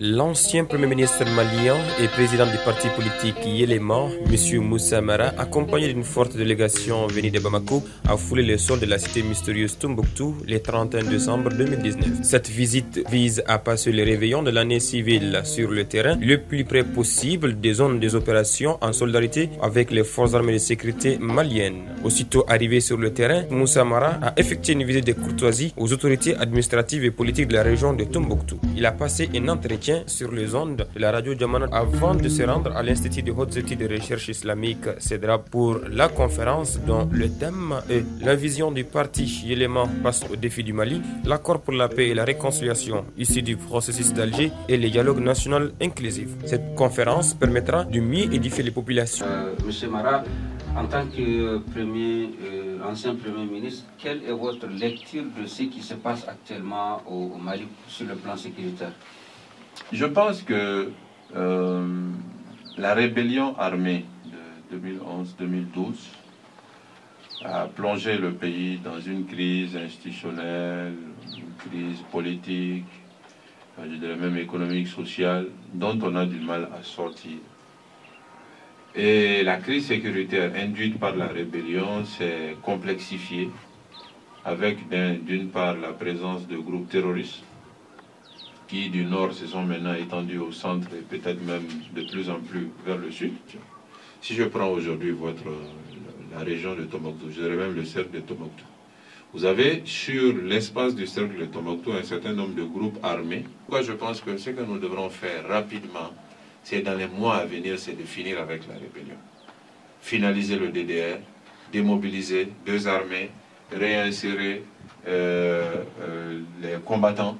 L'ancien Premier ministre malien et président du parti politique Yéléma, M. Moussa Mara, accompagné d'une forte délégation venue de Bamako, a foulé le sol de la cité mystérieuse Tombouctou le 31 décembre 2019. Cette visite vise à passer le réveillon de l'année civile sur le terrain le plus près possible des zones des opérations en solidarité avec les forces armées de sécurité maliennes. Aussitôt arrivé sur le terrain, Moussa Mara a effectué une visite de courtoisie aux autorités administratives et politiques de la région de Tombouctou. Il a passé un entretien sur les ondes de la radio Djamana avant de se rendre à l'Institut de hautes études de recherche islamique CEDRA pour la conférence dont le thème est la vision du parti Yéléma face au défi du Mali, l'accord pour la paix et la réconciliation issu du processus d'Alger et le dialogue national inclusif. Cette conférence permettra de mieux édifier les populations. Monsieur Mara, en tant que ancien Premier ministre, quelle est votre lecture de ce qui se passe actuellement au Mali sur le plan sécuritaire? Je pense que la rébellion armée de 2011-2012 a plongé le pays dans une crise institutionnelle, une crise politique, je dirais même économique, sociale, dont on a du mal à sortir. Et la crise sécuritaire induite par la rébellion s'est complexifiée avec d'une part la présence de groupes terroristes qui du nord se sont maintenant étendus au centre et peut-être même de plus en plus vers le sud. Si je prends aujourd'hui la région de Tombouctou, je dirais même le cercle de Tombouctou, vous avez sur l'espace du cercle de Tombouctou un certain nombre de groupes armés. Pourquoi je pense que ce que nous devrons faire rapidement, c'est dans les mois à venir, c'est de finir avec la rébellion. Finaliser le DDR, démobiliser, désarmer, réinsérer les combattants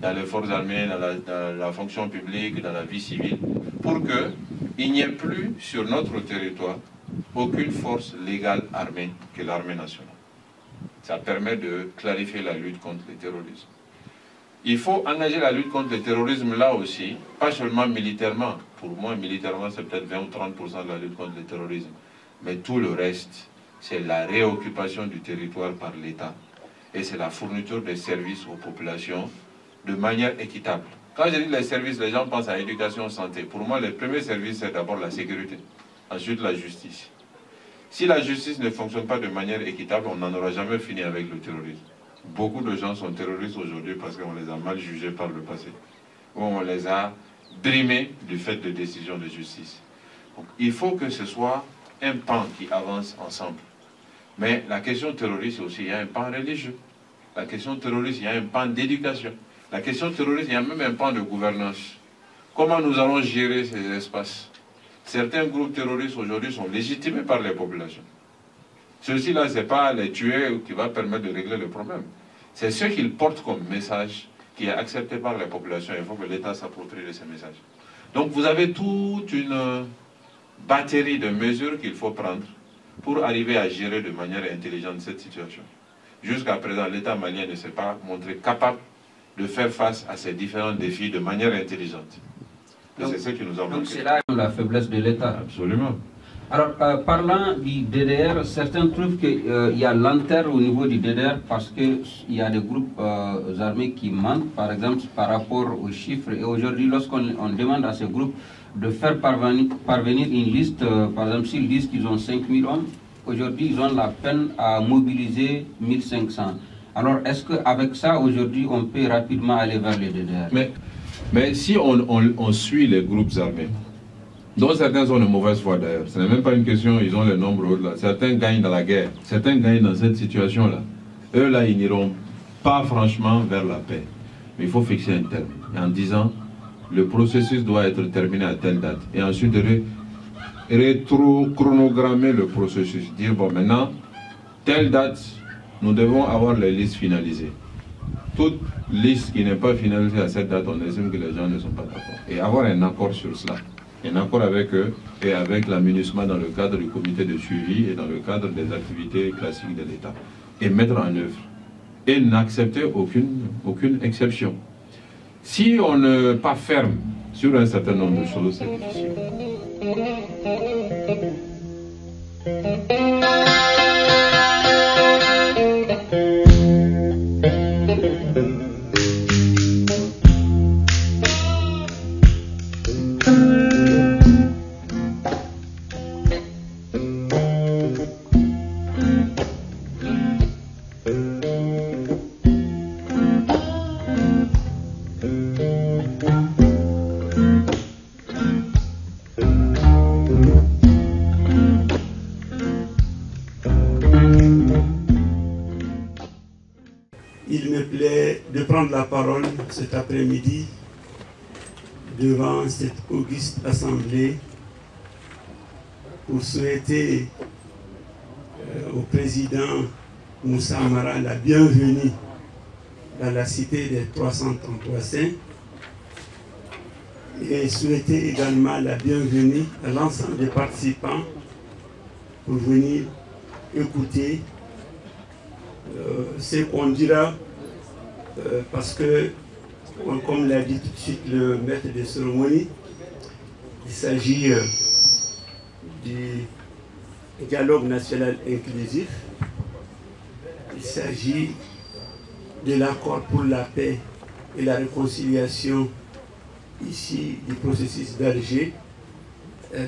dans les forces armées, dans la fonction publique, dans la vie civile, pour qu'il n'y ait plus sur notre territoire aucune force légale armée que l'armée nationale. Ça permet de clarifier la lutte contre le terrorisme. Il faut engager la lutte contre le terrorisme là aussi, pas seulement militairement. Pour moi, militairement, c'est peut-être 20 ou 30% de la lutte contre le terrorisme. Mais tout le reste, c'est la réoccupation du territoire par l'État. Et c'est la fourniture des services aux populations de manière équitable. Quand je dis les services, les gens pensent à l'éducation, santé. Pour moi, le premier service, c'est d'abord la sécurité. Ensuite, la justice. Si la justice ne fonctionne pas de manière équitable, on n'en aura jamais fini avec le terrorisme. Beaucoup de gens sont terroristes aujourd'hui parce qu'on les a mal jugés par le passé. Ou on les a brimés du fait de décisions de justice. Donc, il faut que ce soit un pan qui avance ensemble. Mais la question terroriste aussi, il y a un pan religieux. La question terroriste, il y a un pan d'éducation. La question terroriste, il y a même un pan de gouvernance. Comment nous allons gérer ces espaces? Certains groupes terroristes aujourd'hui sont légitimés par les populations. Ceux-ci-là, ce n'est pas les tuer qui va permettre de régler le problème. C'est ce qu'ils portent comme message qui est accepté par les populations. Il faut que l'État s'approprie de ces messages. Donc vous avez toute une batterie de mesures qu'il faut prendre pour arriver à gérer de manière intelligente cette situation. Jusqu'à présent, l'État malien ne s'est pas montré capable de faire face à ces différents défis de manière intelligente. Et c'est ce qui nous a manqué. Donc c'est là la faiblesse de l'État. Absolument. Alors, parlant du DDR, certains trouvent qu'il y a lenteur au niveau du DDR parce qu'il y a des groupes armés qui mentent, par exemple, par rapport aux chiffres. Et aujourd'hui, lorsqu'on demande à ces groupes de faire parvenir une liste, par exemple, s'ils disent qu'ils ont 5000 hommes, aujourd'hui, ils ont la peine à mobiliser 1500. Alors, est-ce qu'avec ça, aujourd'hui, on peut rapidement aller vers le DDR? Mais si on suit les groupes armés, dont certains ont de mauvaise foi d'ailleurs, ce n'est même pas une question, ils ont le nombre là. Certains gagnent dans la guerre, certains gagnent dans cette situation-là. Eux là, ils n'iront pas franchement vers la paix. Mais il faut fixer un terme. Et en disant, le processus doit être terminé à telle date. Et ensuite, rétro-chronogrammer le processus. Dire, bon, maintenant, telle date, nous devons avoir les listes finalisées. Toute liste qui n'est pas finalisée à cette date, on estime que les gens ne sont pas d'accord. Et avoir un accord sur cela. Un accord avec eux et avec la MINUSMA dans le cadre du comité de suivi et dans le cadre des activités classiques de l'État. Et mettre en œuvre. Et n'accepter aucune exception. Si on n'est pas ferme sur un certain nombre de choses, c'est difficile. prendre la parole cet après-midi devant cette auguste assemblée pour souhaiter au président Moussa Mara la bienvenue dans la cité des 333 saints et souhaiter également la bienvenue à l'ensemble des participants pour venir écouter ce qu'on dira parce que, comme l'a dit tout de suite le maître de cérémonie, il s'agit du dialogue national inclusif, il s'agit de l'accord pour la paix et la réconciliation ici du processus d'Alger,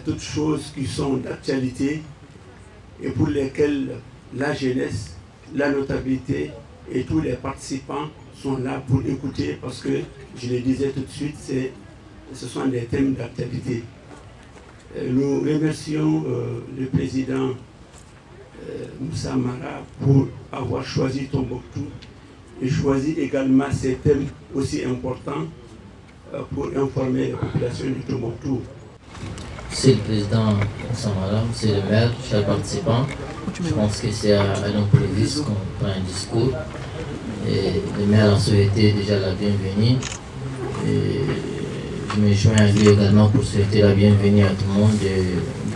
toutes choses qui sont d'actualité et pour lesquelles la jeunesse, la notabilité et tous les participants sont là pour écouter parce que, je le disais tout de suite, ce sont des thèmes d'actualité. Nous remercions le président Moussa Mara pour avoir choisi Tombouctou et choisi également ces thèmes aussi importants pour informer la population du Tombouctou. C'est le président Moussa Mara, c'est le maire, chers participants. Je pense que c'est à l'improviste qu'on prend un discours. Et le maire a souhaité déjà la bienvenue. Et je me joins à lui également pour souhaiter la bienvenue à tout le monde,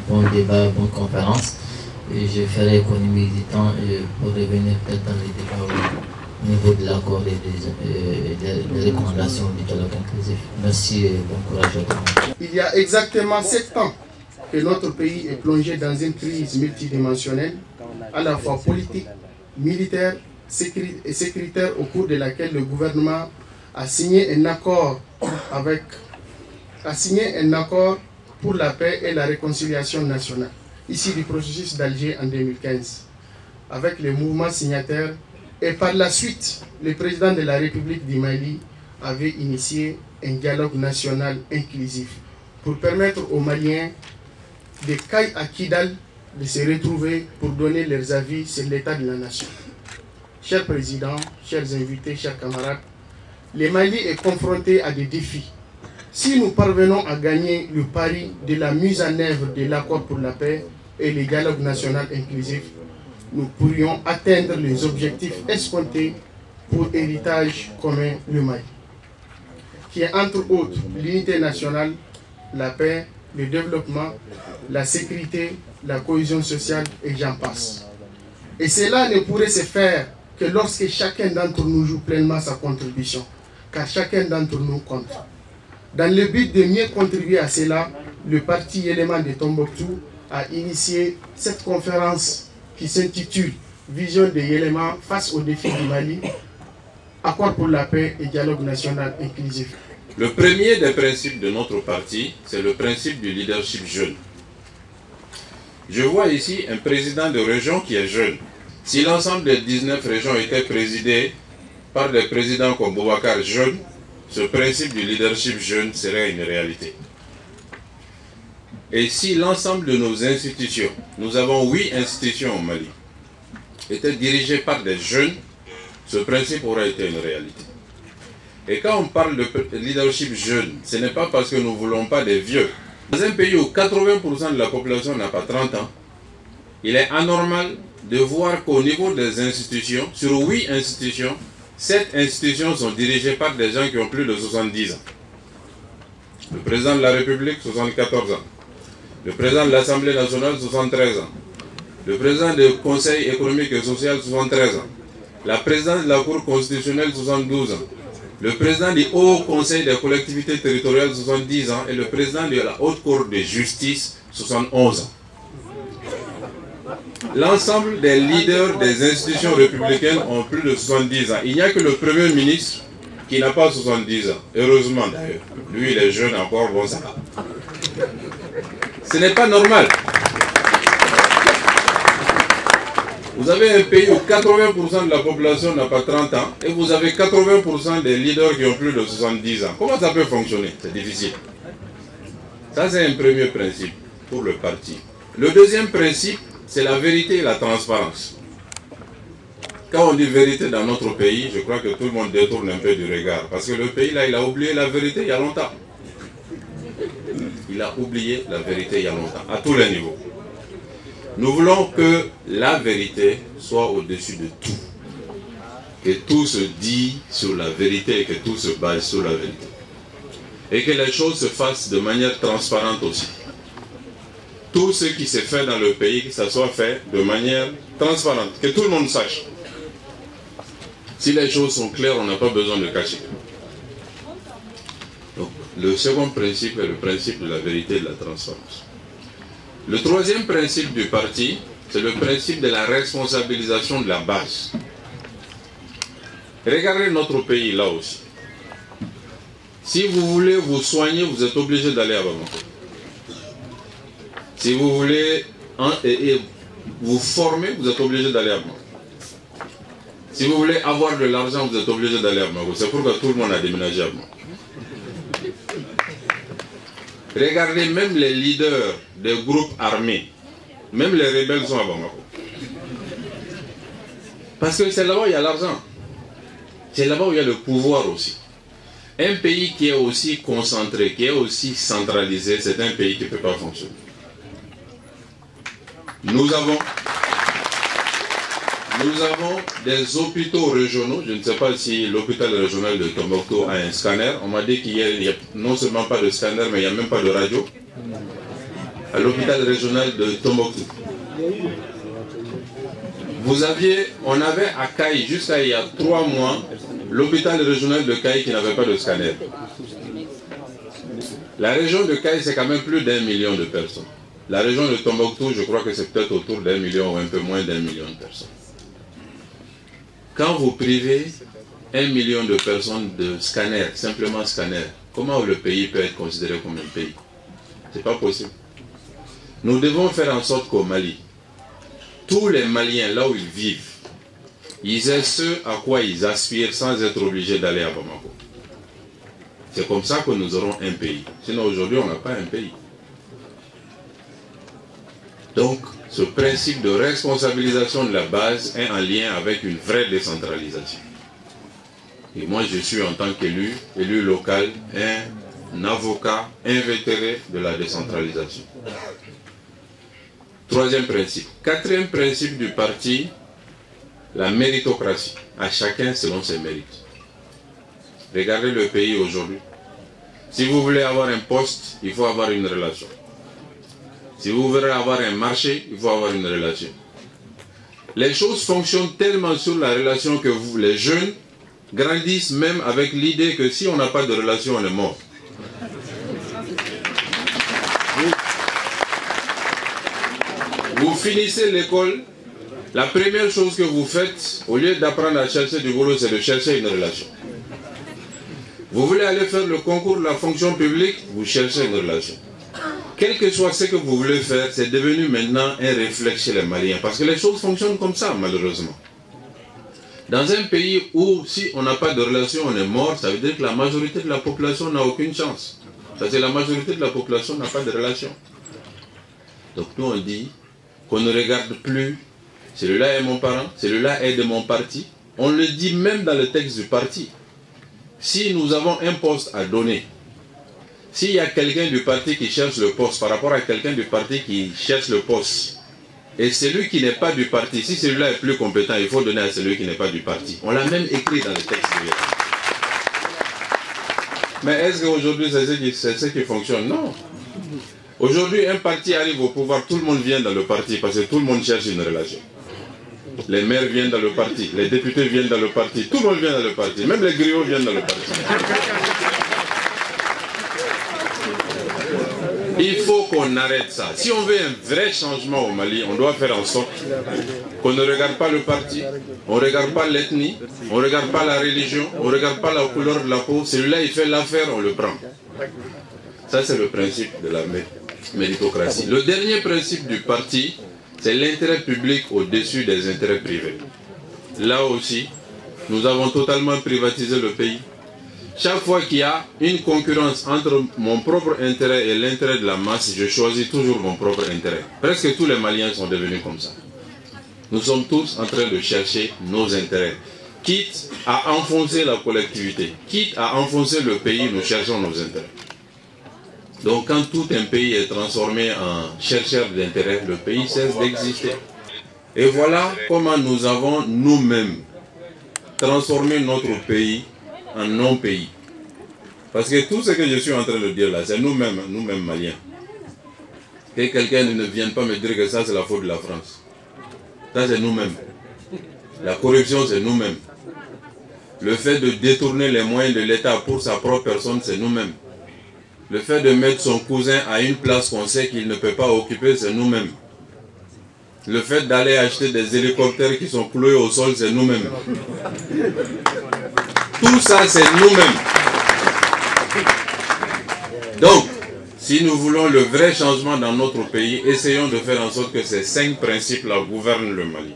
bon débat, bonne conférence. Et je ferai économie du temps pour revenir peut-être dans les débats au niveau de l'accord et des recommandations du dialogue inclusif. Merci et bon courage à tout le monde. Il y a exactement 7 ans que notre pays est plongé dans une crise multidimensionnelle, à la fois politique, militaire et sécuritaire, au cours de laquelle le gouvernement a signé un accord pour la paix et la réconciliation nationale, ici du processus d'Alger en 2015, avec les mouvements signataires. Et par la suite, le président de la République du Mali avait initié un dialogue national inclusif pour permettre aux Maliens de Caille à Kidal de se retrouver pour donner leurs avis sur l'état de la nation. Cher président, chers invités, chers camarades, le Mali est confronté à des défis. Si nous parvenons à gagner le pari de la mise en œuvre de l'accord pour la paix et le dialogue national inclusif, nous pourrions atteindre les objectifs escomptés pour héritage commun le Mali, qui est entre autres l'unité nationale, la paix, le développement, la sécurité, la cohésion sociale et j'en passe. Et cela ne pourrait se faire que lorsque chacun d'entre nous joue pleinement sa contribution, car chacun d'entre nous compte. Dans le but de mieux contribuer à cela, le parti Élément de Tombouctou a initié cette conférence qui s'intitule « Vision des éléments face aux défis du Mali, accord pour la paix et dialogue national inclusif ». Le premier des principes de notre parti, c'est le principe du leadership jeune. Je vois ici un président de région qui est jeune. Si l'ensemble des 19 régions étaient présidées par des présidents comme Boubacar jeune, ce principe du leadership jeune serait une réalité. Et si l'ensemble de nos institutions, nous avons 8 institutions au Mali, étaient dirigées par des jeunes, ce principe aurait été une réalité. Et quand on parle de leadership jeune, ce n'est pas parce que nous ne voulons pas des vieux. Dans un pays où 80% de la population n'a pas 30 ans, il est anormal de voir qu'au niveau des institutions, sur 8 institutions, 7 institutions sont dirigées par des gens qui ont plus de 70 ans. Le président de la République, 74 ans. Le président de l'Assemblée nationale, 73 ans. Le président du Conseil économique et social, 73 ans. La présidente de la Cour constitutionnelle, 72 ans. Le président du Haut Conseil des collectivités territoriales, 70 ans. Et le président de la Haute Cour de justice, 71 ans. L'ensemble des leaders des institutions républicaines ont plus de 70 ans. Il n'y a que le Premier ministre qui n'a pas 70 ans. Heureusement d'ailleurs. Lui, il est jeune encore, bon ça va. Ce n'est pas normal. Vous avez un pays où 80% de la population n'a pas 30 ans et vous avez 80% des leaders qui ont plus de 70 ans. Comment ça peut fonctionner? C'est difficile. Ça, c'est un premier principe pour le parti. Le deuxième principe, c'est la vérité et la transparence. Quand on dit vérité dans notre pays, je crois que tout le monde détourne un peu du regard. Parce que le pays, là, il a oublié la vérité il y a longtemps. Il a oublié la vérité il y a longtemps, à tous les niveaux. Nous voulons que la vérité soit au-dessus de tout. Que tout se dit sur la vérité et que tout se base sur la vérité. Et que les choses se fassent de manière transparente aussi. Tout ce qui se fait dans le pays, que ça soit fait de manière transparente. Que tout le monde sache. Si les choses sont claires, on n'a pas besoin de cacher. Donc, le second principe est le principe de la vérité et de la transparence. Le troisième principe du parti, c'est le principe de la responsabilisation de la base. Regardez notre pays là aussi. Si vous voulez vous soigner, vous êtes obligé d'aller à Bamako. Si vous voulez vous former, vous êtes obligé d'aller à Bamako. Si vous voulez avoir de l'argent, vous êtes obligé d'aller à Bamako. C'est pourquoi tout le monde a déménagé à Bamako. Regardez même les leaders des groupes armés. Même les rebelles sont à Bamako. Parce que c'est là-bas où il y a l'argent. C'est là-bas où il y a le pouvoir aussi. Un pays qui est aussi concentré, qui est aussi centralisé, c'est un pays qui ne peut pas fonctionner. Nous avons des hôpitaux régionaux. Je ne sais pas si l'hôpital régional de Tombouctou a un scanner. On m'a dit qu'il n'y a non seulement pas de scanner, mais il n'y a même pas de radio. À l'hôpital régional de Tombouctou. On avait à Kaï, jusqu'à il y a 3 mois, l'hôpital régional de Kaï qui n'avait pas de scanner. La région de Kaï, c'est quand même plus d'1 million de personnes. La région de Tombouctou, je crois que c'est peut-être autour d'1 million ou un peu moins d'1 million de personnes. Quand vous privez 1 million de personnes de scanner, simplement scanner, comment le pays peut être considéré comme un pays? C'est pas possible. Nous devons faire en sorte qu'au Mali, tous les Maliens, là où ils vivent, ils aient ce à quoi ils aspirent sans être obligés d'aller à Bamako. C'est comme ça que nous aurons un pays. Sinon aujourd'hui, on n'a pas un pays. Donc, ce principe de responsabilisation de la base est en lien avec une vraie décentralisation. Et moi, je suis en tant qu'élu local, un avocat invétéré de la décentralisation. Troisième principe. Quatrième principe du parti, la méritocratie. À chacun selon ses mérites. Regardez le pays aujourd'hui. Si vous voulez avoir un poste, il faut avoir une relation. Si vous voulez avoir un marché, il faut avoir une relation. Les choses fonctionnent tellement sur la relation que vous, les jeunes, grandissent même avec l'idée que si on n'a pas de relation, on est mort. Vous finissez l'école, la première chose que vous faites, au lieu d'apprendre à chercher du boulot, c'est de chercher une relation. Vous voulez aller faire le concours de la fonction publique, vous cherchez une relation. Quel que soit ce que vous voulez faire, c'est devenu maintenant un réflexe chez les Maliens. Parce que les choses fonctionnent comme ça, malheureusement. Dans un pays où, si on n'a pas de relation, on est mort, ça veut dire que la majorité de la population n'a aucune chance. Parce que la majorité de la population n'a pas de relation. Donc nous, on dit qu'on ne regarde plus, celui-là est mon parent, celui-là est de mon parti. On le dit même dans le texte du parti. Si nous avons un poste à donner, s'il y a quelqu'un du parti qui cherche le poste par rapport à quelqu'un du parti qui cherche le poste, et celui qui n'est pas du parti, si celui-là est plus compétent, il faut donner à celui qui n'est pas du parti. On l'a même écrit dans le texte. Mais est-ce qu'aujourd'hui c'est ce qui fonctionne? Non. Aujourd'hui, un parti arrive au pouvoir, tout le monde vient dans le parti parce que tout le monde cherche une relation. Les maires viennent dans le parti, les députés viennent dans le parti, tout le monde vient dans le parti, même les griots viennent dans le parti. Il faut qu'on arrête ça. Si on veut un vrai changement au Mali, on doit faire en sorte qu'on ne regarde pas le parti, on ne regarde pas l'ethnie, on ne regarde pas la religion, on ne regarde pas la couleur de la peau. Celui-là, il fait l'affaire, on le prend. Ça, c'est le principe de la méritocratie. Le dernier principe du parti, c'est l'intérêt public au-dessus des intérêts privés. Là aussi, nous avons totalement privatisé le pays. Chaque fois qu'il y a une concurrence entre mon propre intérêt et l'intérêt de la masse, je choisis toujours mon propre intérêt. Presque tous les Maliens sont devenus comme ça. Nous sommes tous en train de chercher nos intérêts. Quitte à enfoncer la collectivité, quitte à enfoncer le pays, nous cherchons nos intérêts. Donc quand tout un pays est transformé en chercheur d'intérêts, le pays cesse d'exister. Et voilà comment nous avons nous-mêmes transformé notre pays en non-pays. Parce que tout ce que je suis en train de dire là, c'est nous-mêmes Maliens. Que quelqu'un ne vienne pas me dire que ça c'est la faute de la France. Ça c'est nous-mêmes. La corruption c'est nous-mêmes. Le fait de détourner les moyens de l'État pour sa propre personne, c'est nous-mêmes. Le fait de mettre son cousin à une place qu'on sait qu'il ne peut pas occuper, c'est nous-mêmes. Le fait d'aller acheter des hélicoptères qui sont cloués au sol, c'est nous-mêmes. Tout ça, c'est nous-mêmes. Donc, si nous voulons le vrai changement dans notre pays, essayons de faire en sorte que ces 5 principes-là gouvernent le Mali.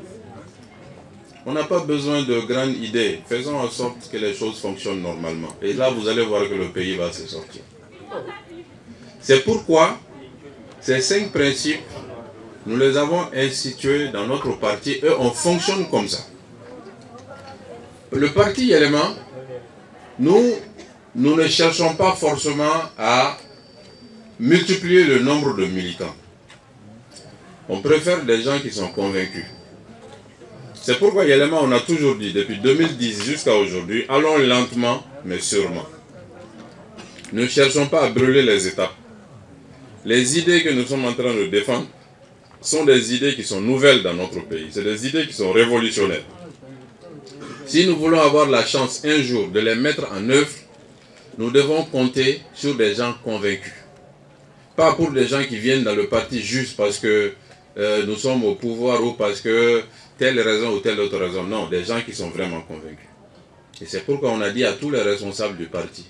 On n'a pas besoin de grandes idées. Faisons en sorte que les choses fonctionnent normalement. Et là, vous allez voir que le pays va se sortir. C'est pourquoi ces 5 principes, nous les avons institués dans notre parti et on fonctionne comme ça. Le parti Yéléma, nous ne cherchons pas forcément à multiplier le nombre de militants. On préfère des gens qui sont convaincus. C'est pourquoi Yéléma, on a toujours dit, depuis 2010 jusqu'à aujourd'hui, allons lentement mais sûrement. Ne cherchons pas à brûler les étapes. Les idées que nous sommes en train de défendre sont des idées qui sont nouvelles dans notre pays. C'est des idées qui sont révolutionnaires. Si nous voulons avoir la chance un jour de les mettre en œuvre, nous devons compter sur des gens convaincus. Pas pour des gens qui viennent dans le parti juste parce que nous sommes au pouvoir ou parce que telle raison ou telle autre raison. Non, des gens qui sont vraiment convaincus. Et c'est pourquoi on a dit à tous les responsables du parti,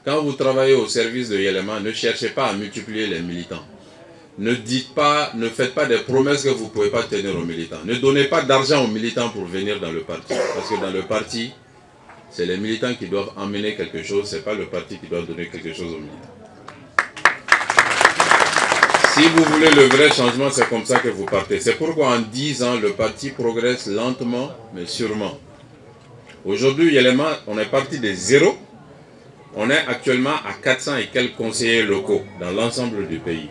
quand vous travaillez au service de Yéléma, ne cherchez pas à multiplier les militants. Ne faites pas des promesses que vous ne pouvez pas tenir aux militants. Ne donnez pas d'argent aux militants pour venir dans le parti. Parce que dans le parti, c'est les militants qui doivent emmener quelque chose, ce n'est pas le parti qui doit donner quelque chose aux militants. Si vous voulez le vrai changement, c'est comme ça que vous partez. C'est pourquoi en 10 ans, le parti progresse lentement, mais sûrement. Aujourd'hui, Yéléma, on est parti de 0. On est actuellement à 400 et quelques conseillers locaux dans l'ensemble du pays.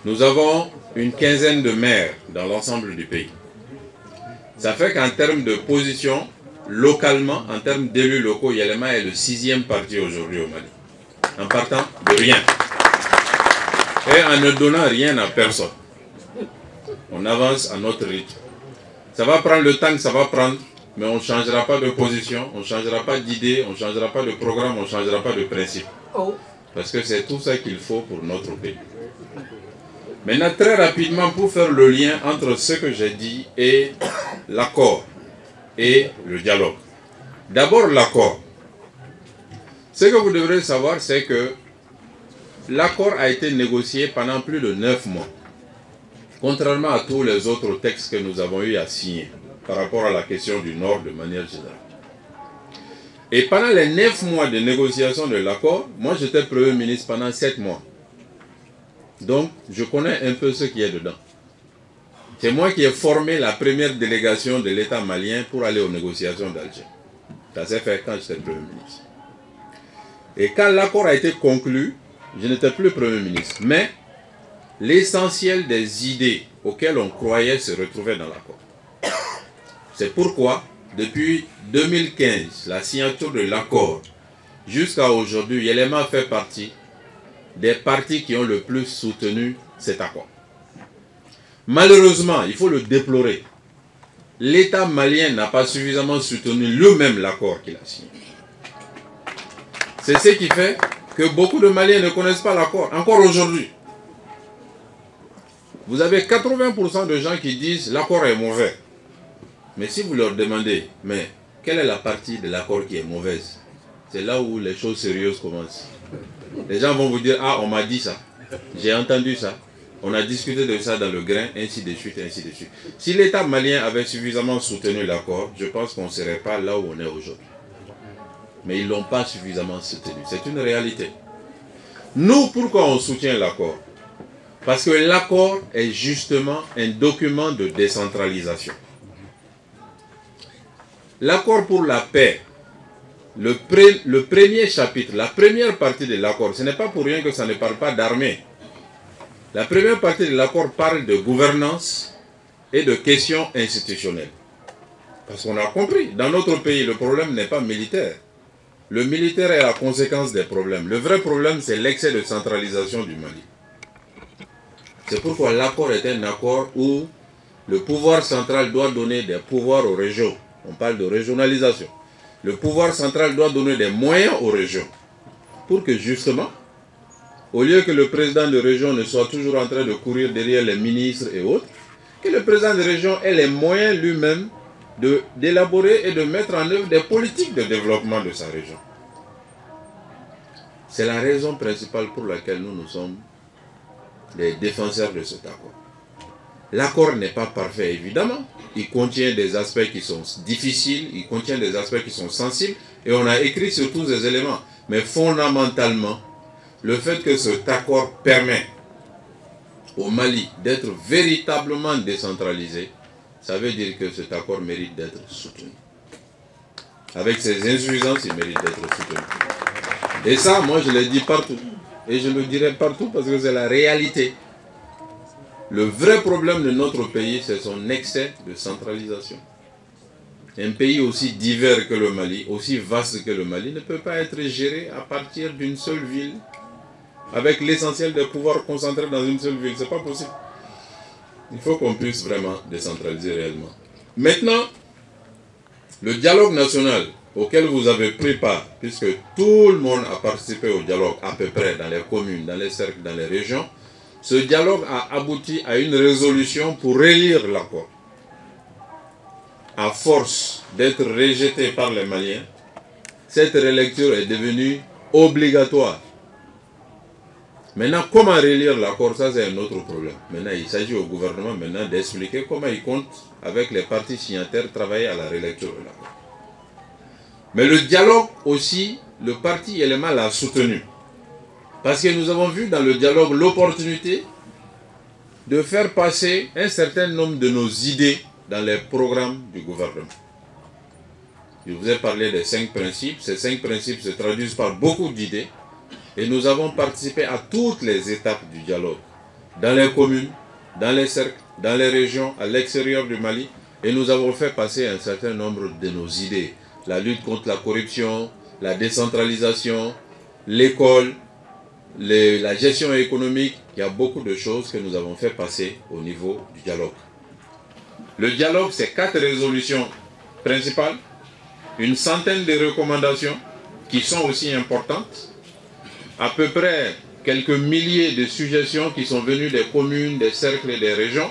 Nous avons une quinzaine de maires dans l'ensemble du pays. Ça fait qu'en termes de position, localement, en termes d'élus locaux, Yéléma est le 6e parti aujourd'hui au Mali. En partant de rien. Et en ne donnant rien à personne. On avance à notre rythme. Ça va prendre le temps que ça va prendre, mais on ne changera pas de position, on ne changera pas d'idée, on ne changera pas de programme, on ne changera pas de principe. Parce que c'est tout ça qu'il faut pour notre pays. Maintenant, très rapidement, pour faire le lien entre ce que j'ai dit et l'accord et le dialogue. D'abord, l'accord. Ce que vous devrez savoir, c'est que l'accord a été négocié pendant plus de 9 mois. Contrairement à tous les autres textes que nous avons eu à signer par rapport à la question du Nord de manière générale. Et pendant les 9 mois de négociation de l'accord, moi j'étais Premier ministre pendant 7 mois. Donc je connais un peu ce qui est dedans. C'est moi qui ai formé la première délégation de l'État malien pour aller aux négociations d'Alger. Ça s'est fait quand j'étais Premier ministre. Et quand l'accord a été conclu, je n'étais plus Premier ministre. Mais l'essentiel des idées auxquelles on croyait se retrouvait dans l'accord. C'est pourquoi, depuis 2015, la signature de l'accord, jusqu'à aujourd'hui, Yéléma fait partie des partis qui ont le plus soutenu cet accord. Malheureusement, il faut le déplorer, l'État malien n'a pas suffisamment soutenu lui-même l'accord qu'il a signé. C'est ce qui fait que beaucoup de Maliens ne connaissent pas l'accord, encore aujourd'hui. Vous avez 80% de gens qui disent l'accord est mauvais. Mais si vous leur demandez, mais quelle est la partie de l'accord qui est mauvaise? C'est là où les choses sérieuses commencent. Les gens vont vous dire, ah, on m'a dit ça, j'ai entendu ça, on a discuté de ça dans le grain, ainsi de suite, ainsi de suite. Si l'État malien avait suffisamment soutenu l'accord, je pense qu'on ne serait pas là où on est aujourd'hui. Mais ils ne l'ont pas suffisamment soutenu. C'est une réalité. Nous, pourquoi on soutient l'accord? Parce que l'accord est justement un document de décentralisation. L'accord pour la paix, le premier chapitre, la première partie de l'accord, ce n'est pas pour rien que ça ne parle pas d'armée. La première partie de l'accord parle de gouvernance et de questions institutionnelles. Parce qu'on a compris, dans notre pays, le problème n'est pas militaire. Le militaire est la conséquence des problèmes. Le vrai problème, c'est l'excès de centralisation du Mali. C'est pourquoi l'accord est un accord où le pouvoir central doit donner des pouvoirs aux régions. On parle de régionalisation. Le pouvoir central doit donner des moyens aux régions pour que justement, au lieu que le président de région ne soit toujours en train de courir derrière les ministres et autres, que le président de région ait les moyens lui-même d'élaborer et de mettre en œuvre des politiques de développement de sa région. C'est la raison principale pour laquelle nous sommes les défenseurs de cet accord. L'accord n'est pas parfait, évidemment. Il contient des aspects qui sont difficiles, il contient des aspects qui sont sensibles, et on a écrit sur tous ces éléments. Mais fondamentalement, le fait que cet accord permet au Mali d'être véritablement décentralisé, ça veut dire que cet accord mérite d'être soutenu. Avec ses insuffisances, il mérite d'être soutenu. Et ça, moi, je le dis partout. Et je le dirai partout parce que c'est la réalité. Le vrai problème de notre pays, c'est son excès de centralisation. Un pays aussi divers que le Mali, aussi vaste que le Mali, ne peut pas être géré à partir d'une seule ville, avec l'essentiel des pouvoirs concentrés dans une seule ville. Ce n'est pas possible. Il faut qu'on puisse vraiment décentraliser réellement. Maintenant, le dialogue national auquel vous avez pris part, puisque tout le monde a participé au dialogue à peu près dans les communes, dans les cercles, dans les régions, ce dialogue a abouti à une résolution pour relire l'accord. À force d'être rejeté par les Maliens, cette relecture est devenue obligatoire. Maintenant, comment relire l'accord, ça c'est un autre problème. Maintenant, il s'agit au gouvernement maintenant d'expliquer comment il compte, avec les partis signataires, travailler à la relecture de l'accord. Mais le dialogue aussi, le parti élément l'a soutenu. Parce que nous avons vu dans le dialogue l'opportunité de faire passer un certain nombre de nos idées dans les programmes du gouvernement. Je vous ai parlé des 5 principes. Ces 5 principes se traduisent par beaucoup d'idées. Et nous avons participé à toutes les étapes du dialogue. Dans les communes, dans les cercles, dans les régions, à l'extérieur du Mali. Et nous avons fait passer un certain nombre de nos idées. La lutte contre la corruption, la décentralisation, l'école, la gestion économique. Il y a beaucoup de choses que nous avons fait passer au niveau du dialogue. Le dialogue, c'est 4 résolutions principales, une centaine de recommandations qui sont aussi importantes, à peu près quelques milliers de suggestions qui sont venues des communes, des cercles et des régions,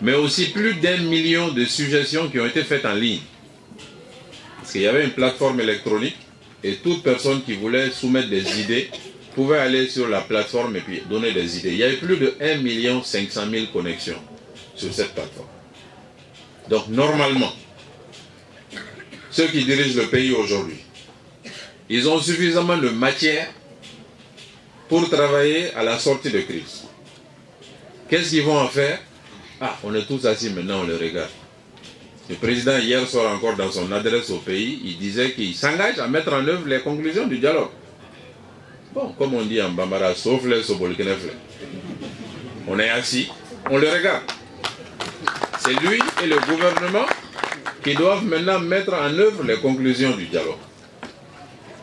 mais aussi plus d'1 million de suggestions qui ont été faites en ligne. Parce qu'il y avait une plateforme électronique et toute personne qui voulait soumettre des idées pouvait aller sur la plateforme et puis donner des idées. Il y avait plus de 1 500 000 connexions sur cette plateforme. Donc normalement, ceux qui dirigent le pays aujourd'hui, ils ont suffisamment de matière pour travailler à la sortie de crise. Qu'est-ce qu'ils vont en faire? Ah, on est tous assis maintenant, on le regarde. Le président hier soir encore dans son adresse au pays, il disait qu'il s'engage à mettre en œuvre les conclusions du dialogue. Bon, comme on dit en Bambara, sauf les sobolkenefle. On est assis, on le regarde. C'est lui et le gouvernement qui doivent maintenant mettre en œuvre les conclusions du dialogue.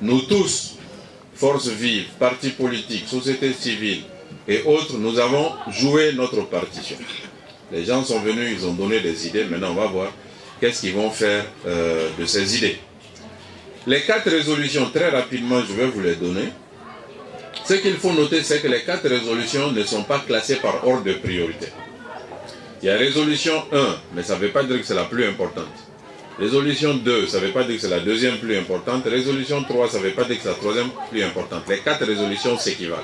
Nous tous, forces vives, partis politiques, sociétés civiles et autres, nous avons joué notre partition. Les gens sont venus, ils ont donné des idées, maintenant on va voir qu'est-ce qu'ils vont faire de ces idées. Les 4 résolutions, très rapidement, je vais vous les donner. Ce qu'il faut noter, c'est que les 4 résolutions ne sont pas classées par ordre de priorité. Il y a résolution 1, mais ça ne veut pas dire que c'est la plus importante. Résolution 2, ça ne veut pas dire que c'est la deuxième plus importante. Résolution 3, ça ne veut pas dire que c'est la troisième plus importante. Les 4 résolutions s'équivalent.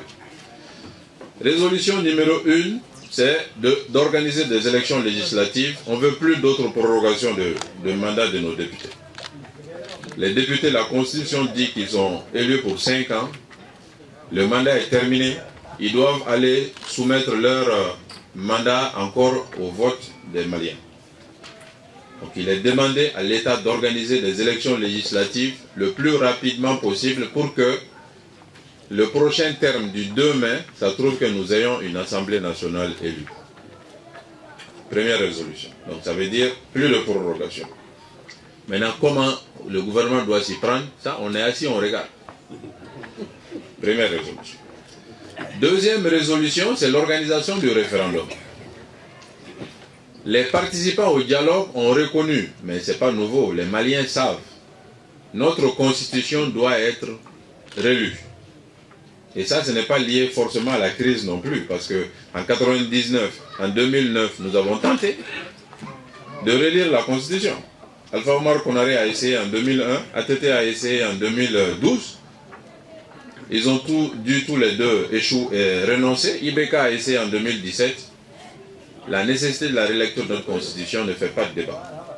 Résolution numéro 1, c'est d'organiser des élections législatives. On ne veut plus d'autres prorogations de mandat de nos députés. Les députés, la Constitution dit qu'ils sont élus pour 5 ans. Le mandat est terminé. ils doivent aller soumettre leur mandat encore au vote des Maliens. Donc il est demandé à l'État d'organiser des élections législatives le plus rapidement possible pour que le prochain terme du 2 mai, ça trouve que nous ayons une Assemblée nationale élue. Première résolution. Donc ça veut dire plus de prorogation. Maintenant, comment le gouvernement doit s'y prendre? Ça, on est assis, on regarde. Première résolution. Deuxième résolution, c'est l'organisation du référendum. Les participants au dialogue ont reconnu, mais ce n'est pas nouveau, les Maliens savent, notre constitution doit être relue. Et ça, ce n'est pas lié forcément à la crise non plus, parce qu'en 1999, en 2009, nous avons tenté de relire la constitution. Alpha Omar Konaré a essayé en 2001, ATT a essayé en 2012. Ils ont tous les deux échoué et renoncé. IBK a essayé en 2017. La nécessité de la relecture de notre constitution ne fait pas de débat.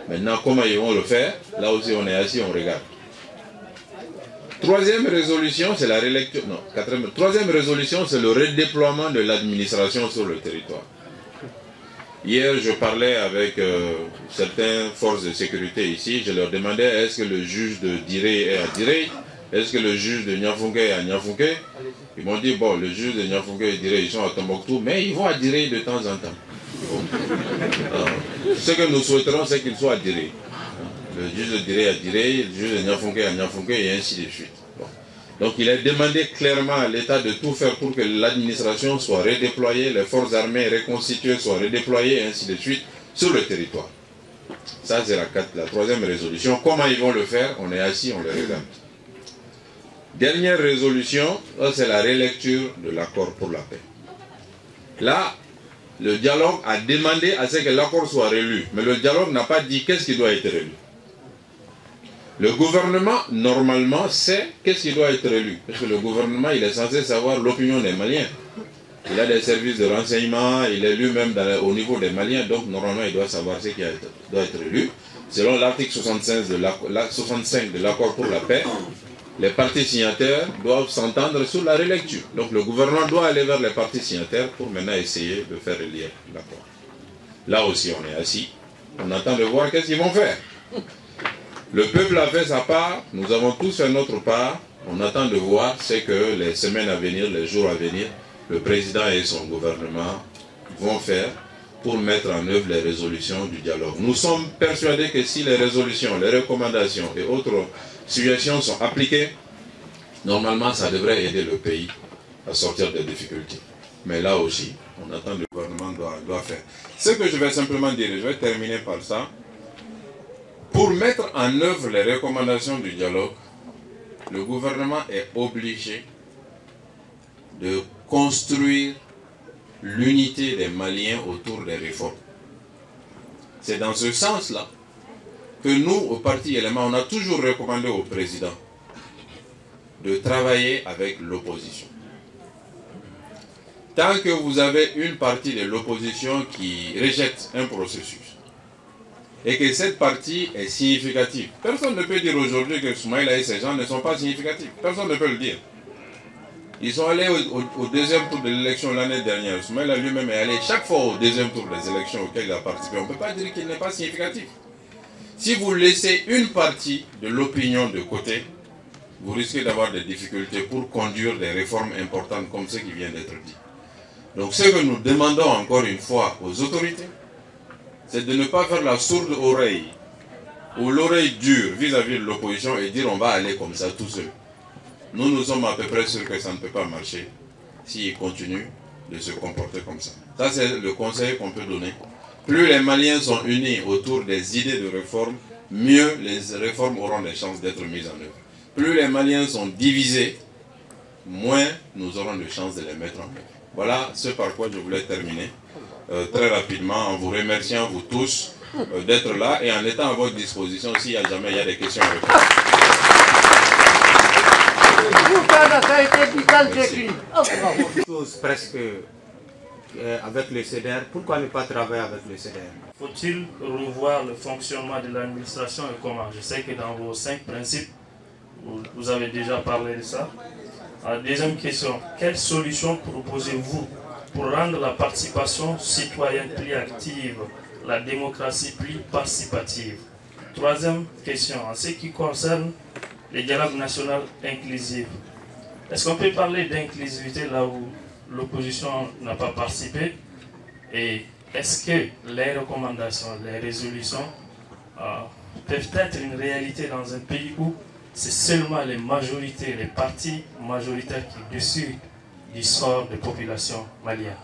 Maintenant, comment ils vont le faire? Là aussi, on est assis, on regarde. Troisième résolution, c'est la relecture. Non, troisième résolution, c'est le redéploiement de l'administration sur le territoire. Hier, je parlais avec certaines forces de sécurité ici. Je leur demandais est-ce que le juge de Diré est à Diré? Est-ce que le juge de Niafunke est à Niafunke? Ils m'ont dit bon, le juge de Niafunke et Diré, ils sont à Tombouctou, mais ils vont à Diré de temps en temps. Bon. Ce que nous souhaiterons, c'est qu'ils soient à Diré. Le juge de Diré à Diré, le juge de Niafunke à Niafunke, et ainsi de suite. Bon. Donc il est demandé clairement à l'État de tout faire pour que l'administration soit redéployée, les forces armées reconstituées soient redéployées, et ainsi de suite, sur le territoire. Ça, c'est la troisième résolution. Comment ils vont le faire? On est assis, on le regarde. Dernière résolution, c'est la relecture de l'accord pour la paix. Là, le dialogue a demandé à ce que l'accord soit relu, mais le dialogue n'a pas dit qu'est-ce qui doit être relu. Le gouvernement, normalement, sait qu'est-ce qui doit être relu. Parce que le gouvernement, il est censé savoir l'opinion des Maliens. Il a des services de renseignement, il est lui-même au niveau des Maliens, donc normalement, il doit savoir ce qui doit être relu. Selon l'article 65 de l'accord pour la paix, les partis signataires doivent s'entendre sur la relecture. Donc le gouvernement doit aller vers les partis signataires pour maintenant essayer de faire relire l'accord. Là aussi, on est assis. On attend de voir qu'est-ce qu'ils vont faire. Le peuple a fait sa part, nous avons tous fait notre part. On attend de voir ce que les semaines à venir, les jours à venir, le président et son gouvernement vont faire pour mettre en œuvre les résolutions du dialogue. Nous sommes persuadés que si les résolutions, les recommandations et autres suggestions sont appliquées, normalement ça devrait aider le pays à sortir des difficultés. Mais là aussi, on attend le gouvernement doit faire. Ce que je vais simplement dire, je vais terminer par ça. Pour mettre en œuvre les recommandations du dialogue, le gouvernement est obligé de construire l'unité des Maliens autour des réformes. C'est dans ce sens-là que nous, au parti Élément, on a toujours recommandé au président de travailler avec l'opposition. Tant que vous avez une partie de l'opposition qui rejette un processus, et que cette partie est significative, personne ne peut dire aujourd'hui que Soumaïla et ces gens ne sont pas significatifs. Personne ne peut le dire. Ils sont allés au deuxième tour de l'élection l'année dernière. Soumaïla lui-même est allé chaque fois au deuxième tour des élections auxquelles il a participé. On ne peut pas dire qu'il n'est pas significatif. Si vous laissez une partie de l'opinion de côté, vous risquez d'avoir des difficultés pour conduire des réformes importantes comme ce qui vient d'être dit. Donc ce que nous demandons encore une fois aux autorités, c'est de ne pas faire la sourde oreille ou l'oreille dure vis-à-vis de l'opposition et dire on va aller comme ça tout seul. Nous sommes à peu près sûrs que ça ne peut pas marcher s'ils continuent de se comporter comme ça. Ça c'est le conseil qu'on peut donner. Plus les Maliens sont unis autour des idées de réforme, mieux les réformes auront des chances d'être mises en œuvre. Plus les Maliens sont divisés, moins nous aurons de chances de les mettre en œuvre. Voilà ce par quoi je voulais terminer. Très rapidement, en vous remerciant vous tous d'être là et en étant à votre disposition s'il y a jamais des questions à répondre. Tous presque avec le CDR, pourquoi ne pas travailler avec le CDR? Faut-il revoir le fonctionnement de l'administration et comment? Je sais que dans vos 5 principes, vous avez déjà parlé de ça. Deuxième question, quelles solutions proposez-vous pour rendre la participation citoyenne plus active, la démocratie plus participative? Troisième question, en ce qui concerne les dialogues nationaux inclusifs, est-ce qu'on peut parler d'inclusivité là où l'opposition n'a pas participé? Et est-ce que les recommandations, les résolutions peuvent être une réalité dans un pays où c'est seulement les majorités, les partis majoritaires qui décident du sort des populations maliennes?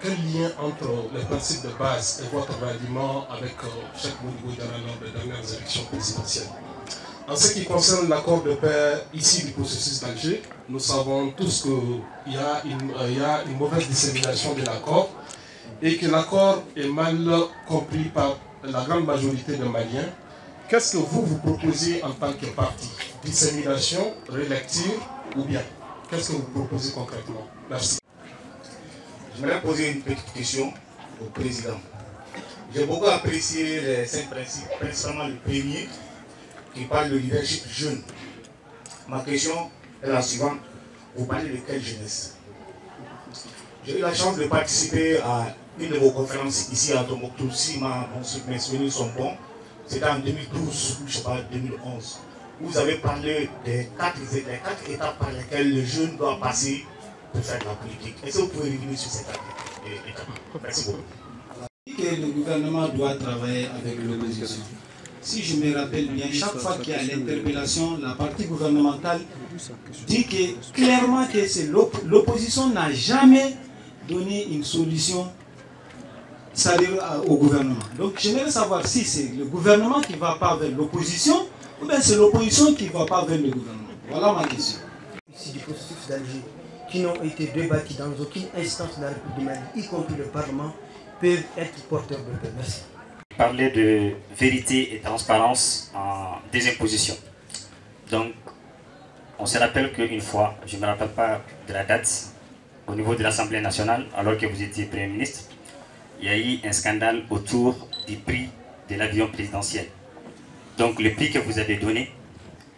Quel lien entre les principes de base et votre ralliement avec Cheikh Modibo Diarra lors des dernières élections présidentielles? En ce qui concerne l'accord de paix ici du processus d'Alger, nous savons tous qu'il y a une mauvaise dissémination de l'accord et que l'accord est mal compris par la grande majorité des Maliens. Qu'est-ce que vous proposez en tant que parti? Dissémination, relecture ou bien? Qu'est-ce que vous proposez concrètement? Merci. J'aimerais poser une petite question au président. J'ai beaucoup apprécié les 5 principes, principalement le premier qui parle de leadership jeune. Ma question est la suivante. Vous parlez de quelle jeunesse? J'ai eu la chance de participer à une de vos conférences ici à Tombouctou, si mes souvenirs sont bons. C'était en 2012, je ne sais pas, 2011. Vous avez parlé des 4 étapes par lesquelles le jeune doit passer pour faire de la politique. Est-ce que vous pouvez revenir sur cette étape? Merci beaucoup. Que le gouvernement doit travailler avec l'opposition. Si je me rappelle bien, chaque fois qu'il y a l'interpellation, la partie gouvernementale dit que, clairement que l'opposition n'a jamais donné une solution au gouvernement. Donc j'aimerais savoir si c'est le gouvernement qui ne va pas vers l'opposition ou bien c'est l'opposition qui ne va pas vers le gouvernement. Voilà ma question. Ici du processus d'Alger, qui n'ont été débattus dans aucune instance de la République du Mali, y compris le Parlement, peuvent être porteurs de paix. Merci. Parler de vérité et transparence en deuxième position. Donc, on se rappelle qu'une fois, je ne me rappelle pas de la date, au niveau de l'Assemblée nationale, alors que vous étiez Premier ministre, il y a eu un scandale autour du prix de l'avion présidentiel. Donc, le prix que vous avez donné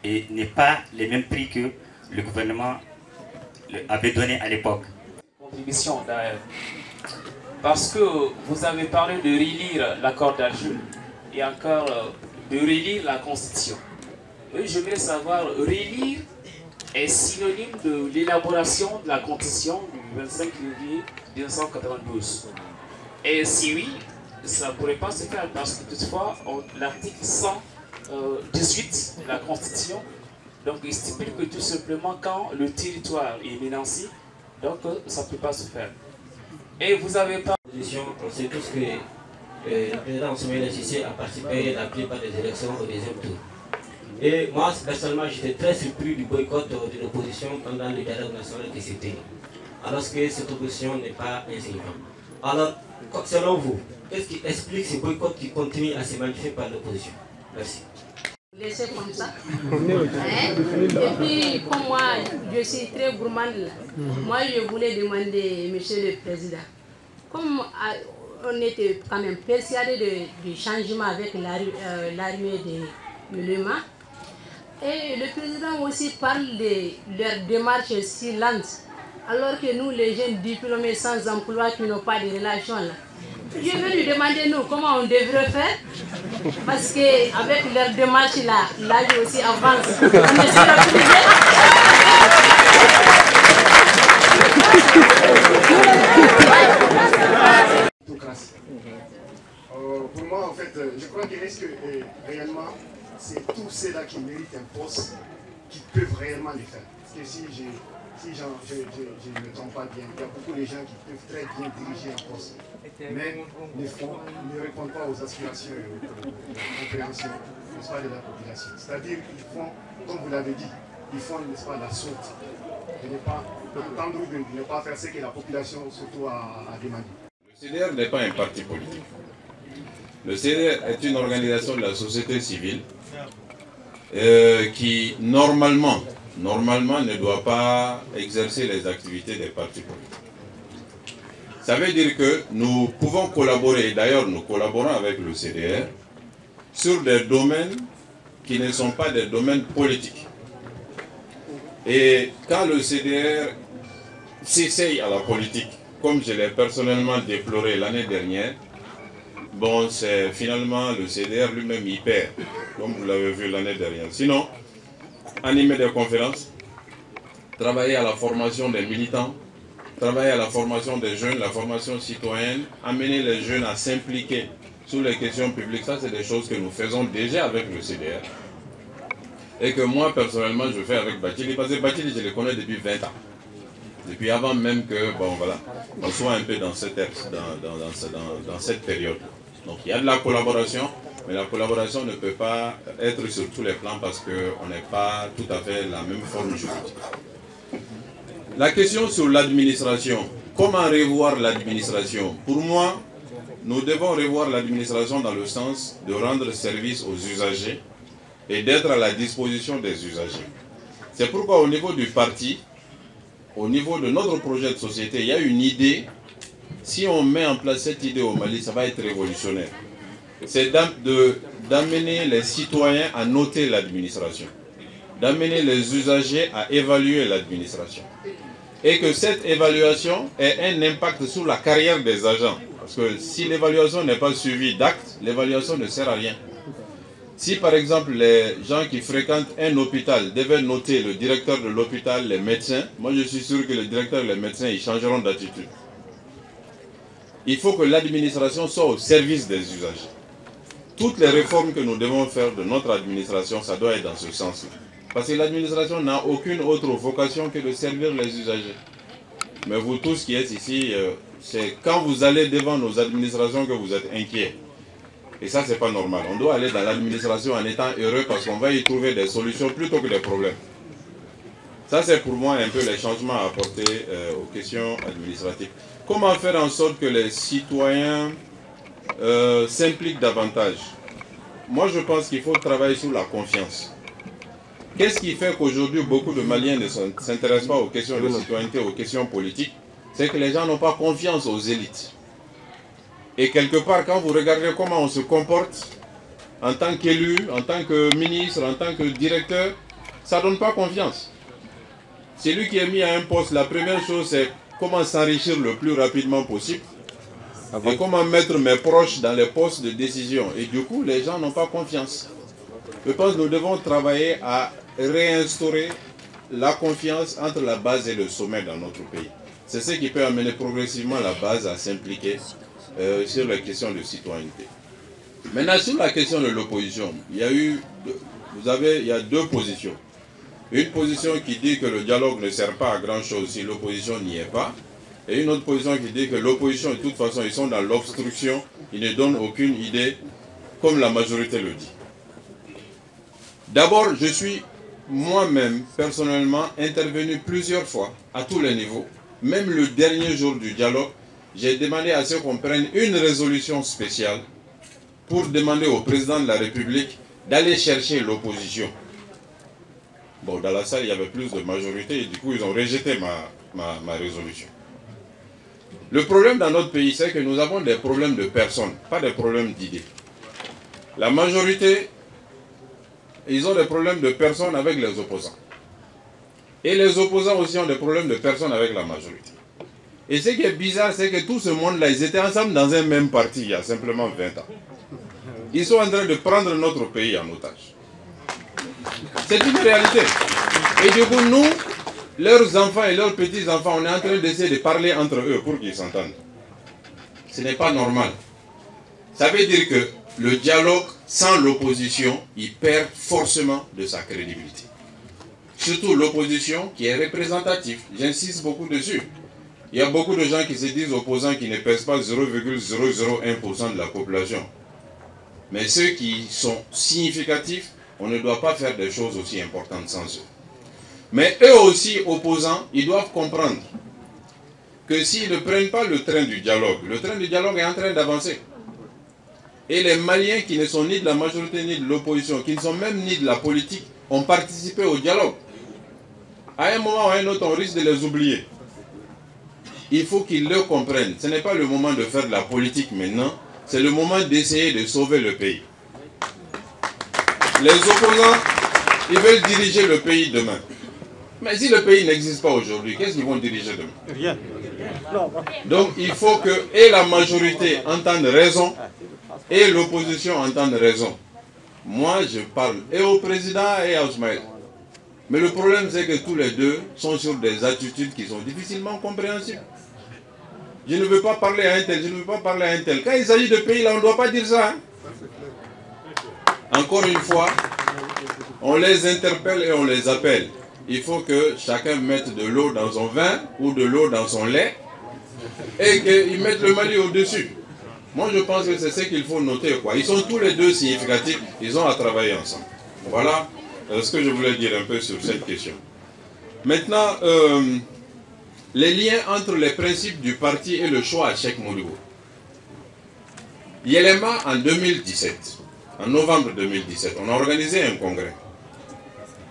n'est pas le même prix que le gouvernement avait donné à l'époque. Contribution d'ailleurs. Parce que vous avez parlé de relire l'accord d'Alger et encore de relire la Constitution. Et j'aimerais savoir, relire est synonyme de l'élaboration de la Constitution du 25 février 1992. Et si oui, ça ne pourrait pas se faire parce que toutefois, l'article 118 de la Constitution donc, il stipule que tout simplement quand le territoire est menacé, donc ça ne peut pas se faire. Et vous avez pas... On sait tous que le président Soumaïla Cissé a participé à la plupart des élections au deuxième tour. Et moi, personnellement, j'étais très surpris du boycott de l'opposition pendant le dialogue national qui s'est tenu. Alors que cette opposition n'est pas insignifiante. Alors, selon vous, qu'est-ce qui explique ce boycott qui continue à se manifester par l'opposition? Merci. Laissez comme ça. Et puis, comme moi, je suis très gourmande, moi je voulais demander, Monsieur le Président, comme on était quand même persuadé du changement avec l'armée de l'UMA, et le Président aussi parle de leur démarche si lente, alors que nous, les jeunes diplômés sans emploi qui n'ont pas de relations là, je vais lui demander nous comment on devrait faire, parce qu'avec leur démarche là, l'âge aussi avance. On est Pour moi, en fait, je crois que réellement, c'est tous ceux-là qui méritent un poste qui peuvent réellement le faire. Parce que si je ne me trompe pas bien, il y a beaucoup de gens qui peuvent très bien diriger un poste, mais ne répondent pas aux aspirations et aux compréhensions de la population. C'est-à-dire qu'ils font, comme vous l'avez dit, ils font la sorte de ne pas entendre ou de ne pas faire ce que la population surtout a demandé. Le CDR n'est pas un parti politique. Le CDR est une organisation de la société civile qui normalement ne doit pas exercer les activités des partis politiques. Ça veut dire que nous pouvons collaborer, et d'ailleurs nous collaborons avec le CDR, sur des domaines qui ne sont pas des domaines politiques. Et quand le CDR s'essaye à la politique, comme je l'ai personnellement déploré l'année dernière, bon, c'est finalement le CDR lui-même y perd, comme vous l'avez vu l'année dernière. Sinon, animer des conférences, travailler à la formation des militants, travailler à la formation des jeunes, la formation citoyenne, amener les jeunes à s'impliquer sur les questions publiques, ça c'est des choses que nous faisons déjà avec le CDR. Et que moi personnellement je fais avec Bathily, parce que Bathily je le connais depuis 20 ans. Depuis avant même que, bon voilà, on soit un peu dans cette période. Donc il y a de la collaboration, mais la collaboration ne peut pas être sur tous les plans parce qu'on n'est pas tout à fait la même forme juridique. La question sur l'administration, comment revoir l'administration? Pour moi, nous devons revoir l'administration dans le sens de rendre service aux usagers et d'être à la disposition des usagers. C'est pourquoi au niveau du parti, au niveau de notre projet de société, il y a une idée. Si on met en place cette idée au Mali, ça va être révolutionnaire. C'est d'amener les citoyens à noter l'administration, d'amener les usagers à évaluer l'administration. Et que cette évaluation ait un impact sur la carrière des agents. Parce que si l'évaluation n'est pas suivie d'actes, l'évaluation ne sert à rien. Si par exemple les gens qui fréquentent un hôpital devaient noter le directeur de l'hôpital, les médecins, moi je suis sûr que le directeur et les médecins ils changeront d'attitude. Il faut que l'administration soit au service des usagers. Toutes les réformes que nous devons faire de notre administration, ça doit être dans ce sens-là. Parce que l'administration n'a aucune autre vocation que de servir les usagers. Mais vous tous qui êtes ici, c'est quand vous allez devant nos administrations que vous êtes inquiets. Et ça, c'est pas normal. On doit aller dans l'administration en étant heureux parce qu'on va y trouver des solutions plutôt que des problèmes. Ça, c'est pour moi un peu les changements à apporter aux questions administratives. Comment faire en sorte que les citoyens s'impliquent davantage? Moi, je pense qu'il faut travailler sur la confiance. Qu'est-ce qui fait qu'aujourd'hui, beaucoup de Maliens ne s'intéressent pas aux questions de citoyenneté, aux questions politiques? C'est que les gens n'ont pas confiance aux élites. Et quelque part, quand vous regardez comment on se comporte en tant qu'élu, en tant que ministre, en tant que directeur, ça ne donne pas confiance. Celui qui est mis à un poste, la première chose, c'est comment s'enrichir le plus rapidement possible et comment mettre mes proches dans les postes de décision. Et du coup, les gens n'ont pas confiance. Je pense que nous devons travailler à réinstaurer la confiance entre la base et le sommet dans notre pays. C'est ce qui peut amener progressivement la base à s'impliquer sur les questions de citoyenneté. Maintenant, sur la question de l'opposition, il y a deux positions. Une position qui dit que le dialogue ne sert pas à grand-chose si l'opposition n'y est pas. Et une autre position qui dit que l'opposition, de toute façon, ils sont dans l'obstruction, ils ne donnent aucune idée, comme la majorité le dit. D'abord, je suis moi-même, personnellement, intervenu plusieurs fois, à tous les niveaux. Même le dernier jour du dialogue, j'ai demandé à ce qu'on prenne une résolution spéciale pour demander au président de la République d'aller chercher l'opposition. Bon, dans la salle, il y avait plus de majorité et du coup, ils ont rejeté ma résolution. Le problème dans notre pays, c'est que nous avons des problèmes de personnes, pas des problèmes d'idées. La majorité, ils ont des problèmes de personnes avec les opposants. Et les opposants aussi ont des problèmes de personnes avec la majorité. Et ce qui est bizarre, c'est que tout ce monde-là, ils étaient ensemble dans un même parti il y a simplement 20 ans. Ils sont en train de prendre notre pays en otage. C'est une réalité. Et du coup, nous, leurs enfants et leurs petits-enfants, on est en train d'essayer de parler entre eux pour qu'ils s'entendent. Ce n'est pas normal. Ça veut dire que le dialogue sans l'opposition, il perd forcément de sa crédibilité. Surtout l'opposition qui est représentative. J'insiste beaucoup dessus. Il y a beaucoup de gens qui se disent opposants qui ne pèsent pas 0,001% de la population. Mais ceux qui sont significatifs, on ne doit pas faire des choses aussi importantes sans eux. Mais eux aussi, opposants, ils doivent comprendre que s'ils ne prennent pas le train du dialogue est en train d'avancer. Et les Maliens qui ne sont ni de la majorité ni de l'opposition, qui ne sont même ni de la politique, ont participé au dialogue. À un moment ou à un autre, on risque de les oublier. Il faut qu'ils le comprennent. Ce n'est pas le moment de faire de la politique maintenant, c'est le moment d'essayer de sauver le pays. Les opposants, ils veulent diriger le pays demain. Mais si le pays n'existe pas aujourd'hui, qu'est-ce qu'ils vont diriger demain? Rien. Donc il faut que et la majorité entende raison et l'opposition entende raison. Moi, je parle et au président et à Ousmane. Mais le problème, c'est que tous les deux sont sur des attitudes qui sont difficilement compréhensibles. Je ne veux pas parler à un tel, je ne veux pas parler à un tel. Quand il s'agit de pays, là, on ne doit pas dire ça. Hein? Encore une fois, on les interpelle et on les appelle. Il faut que chacun mette de l'eau dans son vin ou de l'eau dans son lait et qu'ils mettent le Mali au-dessus. Moi, je pense que c'est ce qu'il faut noter, quoi. Ils sont tous les deux significatifs, ils ont à travailler ensemble. Voilà ce que je voulais dire un peu sur cette question. Maintenant, les liens entre les principes du parti et le choix à Cheikh Modibo. Yelema, en 2017, en novembre 2017, on a organisé un congrès.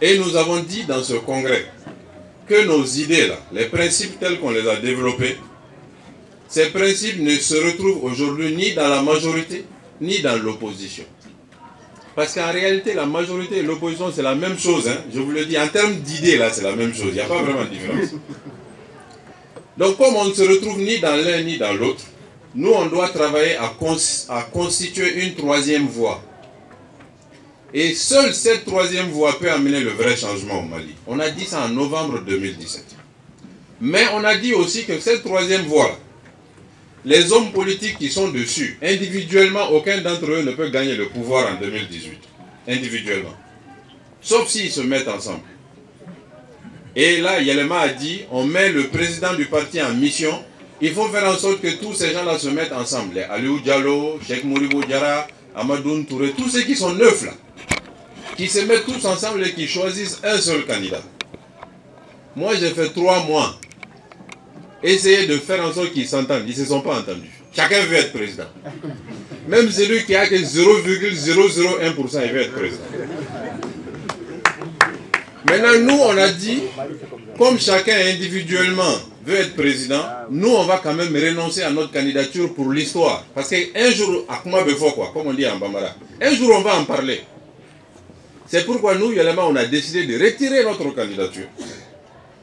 Et nous avons dit dans ce congrès que nos idées, là, les principes tels qu'on les a développés, ces principes ne se retrouvent aujourd'hui ni dans la majorité, ni dans l'opposition. Parce qu'en réalité, la majorité et l'opposition, c'est la même chose. Hein. Je vous le dis, en termes d'idées, là, c'est la même chose. Il n'y a pas vraiment de différence. Donc, comme on ne se retrouve ni dans l'un ni dans l'autre, nous, on doit travailler à constituer une troisième voie. Et seule cette troisième voie peut amener le vrai changement au Mali. On a dit ça en novembre 2017. Mais on a dit aussi que cette troisième voie, les hommes politiques qui sont dessus, individuellement, aucun d'entre eux ne peut gagner le pouvoir en 2018. Individuellement. Sauf s'ils se mettent ensemble. Et là, Yelema a dit, on met le président du parti en mission. Il faut faire en sorte que tous ces gens-là se mettent ensemble. Les Aliou Diallo, Cheikh Modibo Diarra, Amadou Touré, tous ceux qui sont neufs là. Qui se mettent tous ensemble et qui choisissent un seul candidat. Moi, j'ai fait 3 mois. Essayer de faire en sorte qu'ils s'entendent. Ils ne se sont pas entendus. Chacun veut être président. Même celui qui a que 0,001%, il veut être président. Maintenant, nous, on a dit, comme chacun individuellement veut être président, nous, on va quand même renoncer à notre candidature pour l'histoire. Parce qu'un jour, comme on dit en Bambara, un jour, on va en parler. C'est pourquoi nous, Yelema, on a décidé de retirer notre candidature.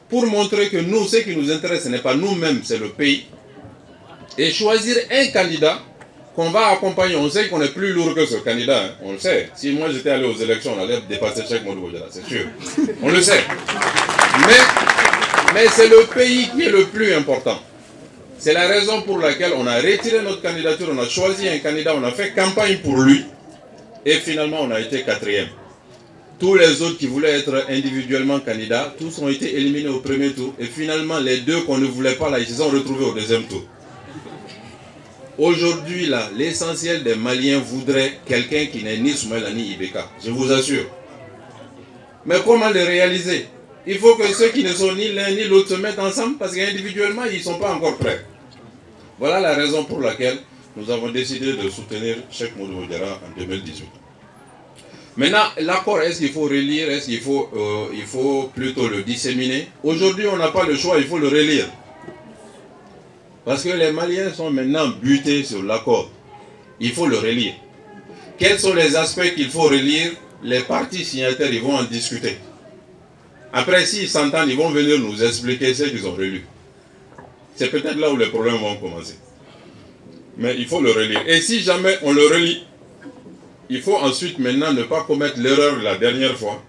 Pour montrer que nous, ce qui nous intéresse, ce n'est pas nous-mêmes, c'est le pays. Et choisir un candidat qu'on va accompagner. On sait qu'on est plus lourd que ce candidat, hein. On le sait. Si moi j'étais allé aux élections, on allait dépasser Cheikh Modibo Diarra, c'est sûr. On le sait. Mais c'est le pays qui est le plus important. C'est la raison pour laquelle on a retiré notre candidature, on a choisi un candidat, on a fait campagne pour lui. Et finalement, on a été 4e. Tous les autres qui voulaient être individuellement candidats, tous ont été éliminés au premier tour. Et finalement, les deux qu'on ne voulait pas, là, ils se sont retrouvés au deuxième tour. Aujourd'hui, là, l'essentiel des Maliens voudrait quelqu'un qui n'est ni Soumaïla ni Ibeka. Je vous assure. Mais comment le réaliser? Il faut que ceux qui ne sont ni l'un ni l'autre se mettent ensemble parce qu'individuellement, ils ne sont pas encore prêts. Voilà la raison pour laquelle nous avons décidé de soutenir Cheikh Modibo Diarra en 2018. Maintenant, l'accord, est-ce qu'il faut relire? Est-ce qu'il faut plutôt le disséminer? Aujourd'hui, on n'a pas le choix, il faut le relire. Parce que les Maliens sont maintenant butés sur l'accord. Il faut le relire. Quels sont les aspects qu'il faut relire? Les partis signataires, ils vont en discuter. Après, s'ils s'entendent, ils vont venir nous expliquer ce qu'ils ont relu. C'est peut-être là où les problèmes vont commencer. Mais il faut le relire. Et si jamais on le relit, il faut ensuite maintenant ne pas commettre l'erreur de la dernière fois.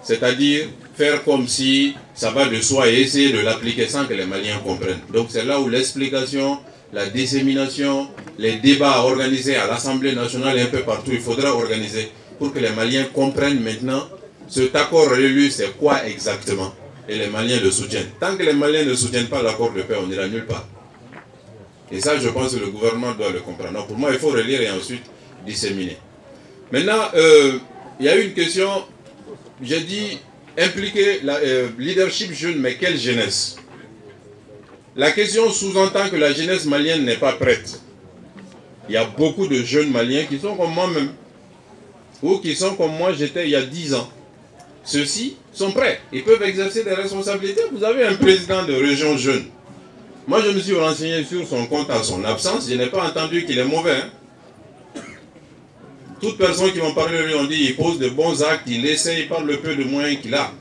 C'est-à-dire faire comme si ça va de soi et essayer de l'appliquer sans que les Maliens comprennent. Donc c'est là où l'explication, la dissémination, les débats organisés à l'Assemblée nationale et un peu partout, il faudra organiser pour que les Maliens comprennent maintenant cet accord relu, c'est quoi exactement. Et les Maliens le soutiennent. Tant que les Maliens ne soutiennent pas l'accord de paix, on n'ira nulle part. Et ça, je pense que le gouvernement doit le comprendre. Donc pour moi, il faut relire et ensuite disséminer. Maintenant, il y a une question, j'ai dit impliquer le leadership jeune, mais quelle jeunesse? La question sous-entend que la jeunesse malienne n'est pas prête. Il y a beaucoup de jeunes maliens qui sont comme moi-même, ou qui sont comme moi j'étais il y a 10 ans. Ceux-ci sont prêts, ils peuvent exercer des responsabilités. Vous avez un président de région jeune. Moi je me suis renseigné sur son compte en son absence, je n'ai pas entendu qu'il est mauvais. Hein? Toutes personnes qui m'ont parlé de lui ont dit qu'il pose de bons actes, il essaye par le peu de moyens qu'il a.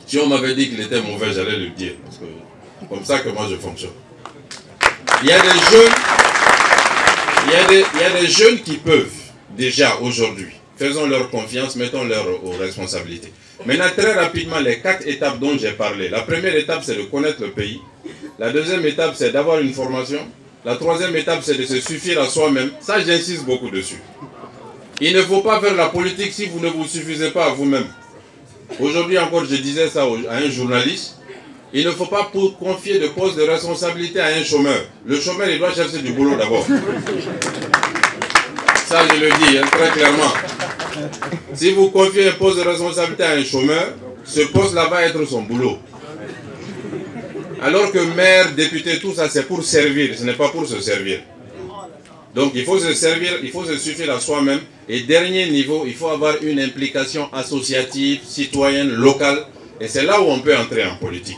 Si on m'avait dit qu'il était mauvais, j'allais le dire. Parce que c'est comme ça que moi je fonctionne. Il y a des jeunes, il y a des jeunes qui peuvent déjà aujourd'hui. Faisons leur confiance, mettons-leur aux responsabilités. Maintenant, très rapidement, les 4 étapes dont j'ai parlé. La première étape, c'est de connaître le pays. La deuxième étape, c'est d'avoir une formation. La troisième étape, c'est de se suffire à soi-même. Ça, j'insiste beaucoup dessus. Il ne faut pas faire la politique si vous ne vous suffisez pas à vous-même. Aujourd'hui encore, je disais ça à un journaliste. Il ne faut pas confier de poste de responsabilité à un chômeur. Le chômeur, il doit chercher du boulot d'abord. Ça, je le dis très clairement. Si vous confiez un poste de responsabilité à un chômeur, ce poste-là va être son boulot. Alors que maire, député, tout ça, c'est pour servir, ce n'est pas pour se servir. Donc il faut se servir, il faut se suffire à soi-même. Et dernier niveau, il faut avoir une implication associative, citoyenne, locale. Et c'est là où on peut entrer en politique.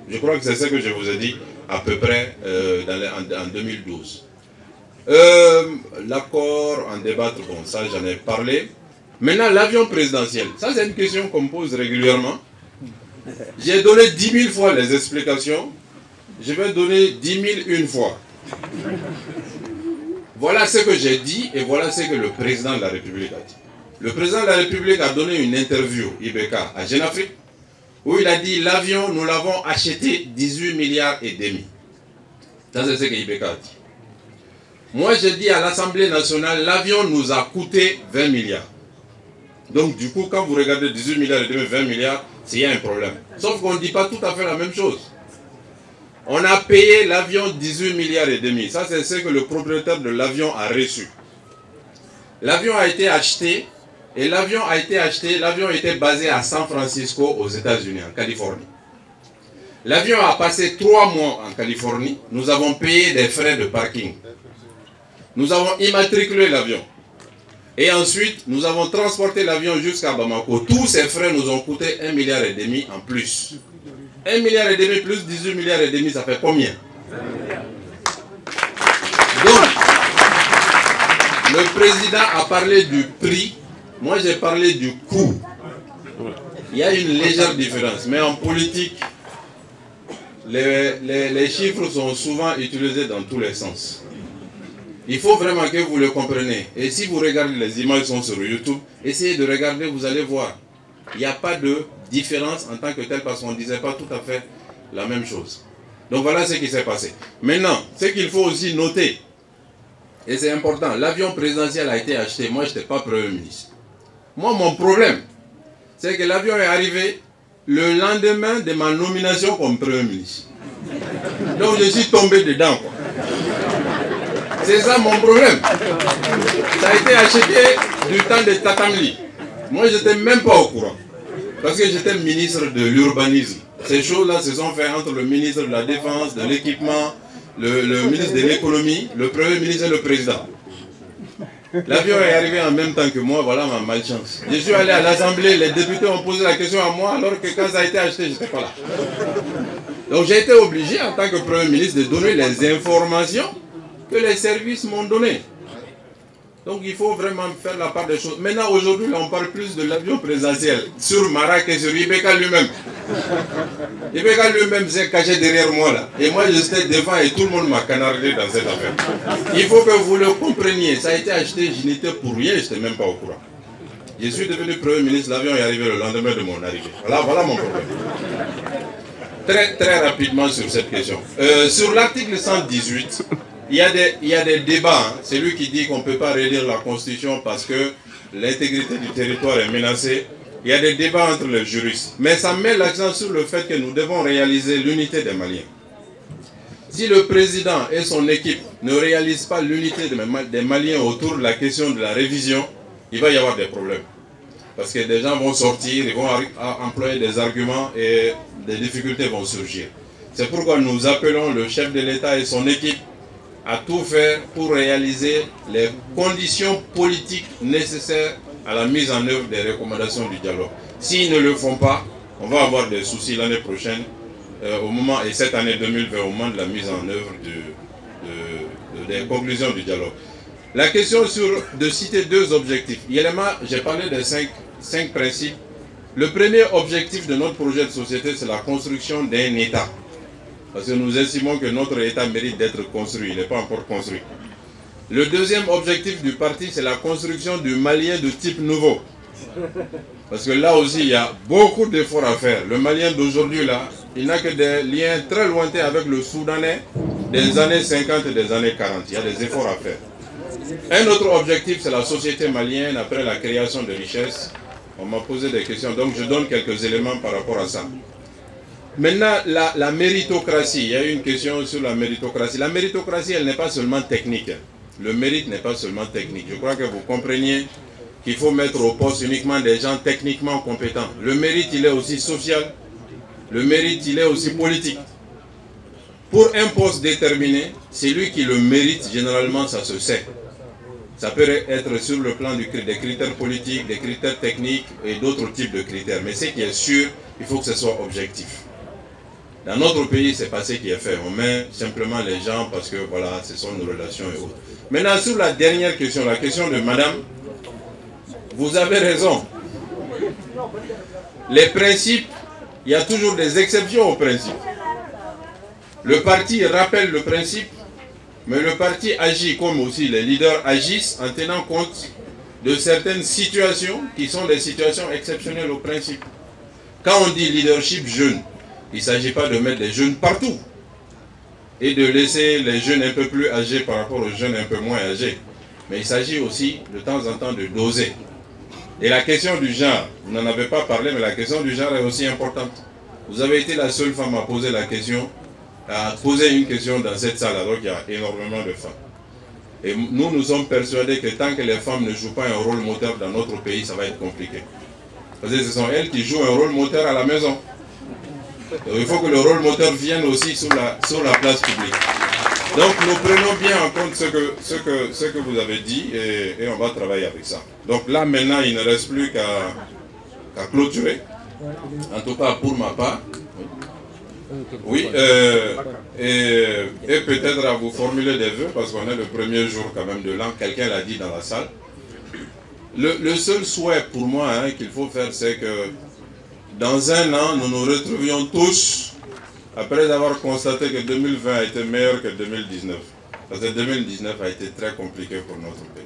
Je crois que c'est ce que je vous ai dit à peu près en 2012. L'accord, en débattre, bon, ça j'en ai parlé. Maintenant, l'avion présidentiel, ça c'est une question qu'on me pose régulièrement. J'ai donné 10 000 fois les explications. Je vais donner 10 001 fois. Voilà ce que j'ai dit et voilà ce que le président de la République a dit. Le président de la République a donné une interview, IBK, à Jeune Afrique, où il a dit l'avion, nous l'avons acheté 18 milliards et demi. Ça, c'est ce que IBK a dit. Moi, j'ai dit à l'Assemblée nationale, l'avion nous a coûté 20 milliards. Donc, du coup, quand vous regardez 18 milliards et demi, 20 milliards, c'est un problème. Sauf qu'on ne dit pas tout à fait la même chose. On a payé l'avion 18 milliards et demi. Ça, c'est ce que le propriétaire de l'avion a reçu. L'avion a été acheté. Et l'avion a été acheté. L'avion était basé à San Francisco, aux États-Unis, en Californie. L'avion a passé 3 mois en Californie. Nous avons payé des frais de parking. Nous avons immatriculé l'avion. Et ensuite, nous avons transporté l'avion jusqu'à Bamako. Tous ces frais nous ont coûté 1,5 milliard en plus. 1,5 milliard plus 18 milliards et demi, ça fait combien? Donc, le président a parlé du prix. Moi, j'ai parlé du coût. Il y a une légère différence. Mais en politique, les chiffres sont souvent utilisés dans tous les sens. Il faut vraiment que vous le compreniez. Et si vous regardez, les images sont sur YouTube, essayez de regarder, vous allez voir. Il n'y a pas de différence en tant que tel parce qu'on ne disait pas tout à fait la même chose. Donc voilà ce qui s'est passé. Maintenant, ce qu'il faut aussi noter, et c'est important, l'avion présidentiel a été acheté. Moi, je n'étais pas Premier ministre. Moi, mon problème, c'est que l'avion est arrivé le lendemain de ma nomination comme Premier ministre. Donc je suis tombé dedans, quoi. C'est ça mon problème. Ça a été acheté du temps de Tatamli. Moi, je n'étais même pas au courant. Parce que j'étais ministre de l'urbanisme. Ces choses-là se sont faites entre le ministre de la Défense, de l'équipement, le ministre de l'économie, le Premier ministre et le président. L'avion est arrivé en même temps que moi, voilà ma malchance. Je suis allé à l'Assemblée, les députés ont posé la question à moi, alors que quand ça a été acheté, je n'étais pas là. Donc j'ai été obligé, en tant que Premier ministre, de donner les informations que les services m'ont données. Donc il faut vraiment faire la part des choses. Maintenant, aujourd'hui, on parle plus de l'avion présidentiel sur Mara que sur Ibeka lui-même. Ibeka lui-même s'est caché derrière moi là. Et moi, j'étais devant et tout le monde m'a canardé dans cette affaire. Il faut que vous le compreniez. Ça a été acheté, je n'étais pour rien, je n'étais même pas au courant. Je suis devenu Premier ministre, l'avion est arrivé le lendemain de mon arrivée. Voilà mon problème. Très rapidement sur cette question. Sur l'article 118, il y a des débats. Hein. C'est lui qui dit qu'on ne peut pas réélire la Constitution parce que l'intégrité du territoire est menacée. Il y a des débats entre les juristes. Mais ça met l'accent sur le fait que nous devons réaliser l'unité des Maliens. Si le président et son équipe ne réalisent pas l'unité des Maliens autour de la question de la révision, il va y avoir des problèmes. Parce que des gens vont sortir, ils vont employer des arguments et des difficultés vont surgir. C'est pourquoi nous appelons le chef de l'État et son équipe à tout faire pour réaliser les conditions politiques nécessaires à la mise en œuvre des recommandations du dialogue. S'ils ne le font pas, on va avoir des soucis l'année prochaine, et cette année 2020, au moment de la mise en œuvre des conclusions du dialogue. La question de citer 2 objectifs. J'ai parlé de 5 principes Le premier objectif de notre projet de société, c'est la construction d'un État. Parce que nous estimons que notre État mérite d'être construit, il n'est pas encore construit. Le deuxième objectif du parti, c'est la construction du Malien de type nouveau. Parce que là aussi, il y a beaucoup d'efforts à faire. Le Malien d'aujourd'hui, là, il n'a que des liens très lointains avec le Soudanais des années 50 et des années 40. Il y a des efforts à faire. Un autre objectif, c'est la société malienne après la création de richesses. On m'a posé des questions, donc je donne quelques éléments par rapport à ça. Maintenant, la méritocratie, il y a une question sur la méritocratie. La méritocratie, elle n'est pas seulement technique. Le mérite n'est pas seulement technique. Je crois que vous compreniez qu'il faut mettre au poste uniquement des gens techniquement compétents. Le mérite, il est aussi social. Le mérite, il est aussi politique. Pour un poste déterminé, celui qui le mérite, généralement, ça se sait. Ça peut être sur le plan des critères politiques, des critères techniques et d'autres types de critères. Mais ce qui est sûr, il faut que ce soit objectif. Dans notre pays, ce n'est pas ce qui est fait. On met simplement les gens parce que voilà, ce sont nos relations et autres. Maintenant, sur la dernière question, la question de madame, vous avez raison. Les principes, il y a toujours des exceptions aux principes. Le parti rappelle le principe, mais le parti agit comme aussi les leaders agissent en tenant compte de certaines situations qui sont des situations exceptionnelles au principe. Quand on dit leadership jeune, il ne s'agit pas de mettre des jeunes partout et de laisser les jeunes un peu plus âgés par rapport aux jeunes un peu moins âgés. Mais il s'agit aussi de temps en temps de doser. Et la question du genre, vous n'en avez pas parlé, mais la question du genre est aussi importante. Vous avez été la seule femme à poser la question, à poser une question dans cette salle, alors qu'il y a énormément de femmes. Et nous sommes persuadés que tant que les femmes ne jouent pas un rôle moteur dans notre pays, ça va être compliqué. Parce que ce sont elles qui jouent un rôle moteur à la maison. Donc il faut que le rôle moteur vienne aussi sur la place publique. Donc nous prenons bien en compte ce que vous avez dit et on va travailler avec ça. Donc là maintenant il ne reste plus qu'à clôturer, en tout cas pour ma part. Oui, et peut-être à vous formuler des vœux parce qu'on est le premier jour quand même de l'an, quelqu'un l'a dit dans la salle. Le seul souhait pour moi qu'il faut faire, c'est que dans un an, nous nous retrouvions tous, après avoir constaté que 2020 a été meilleur que 2019. Parce que 2019 a été très compliqué pour notre pays.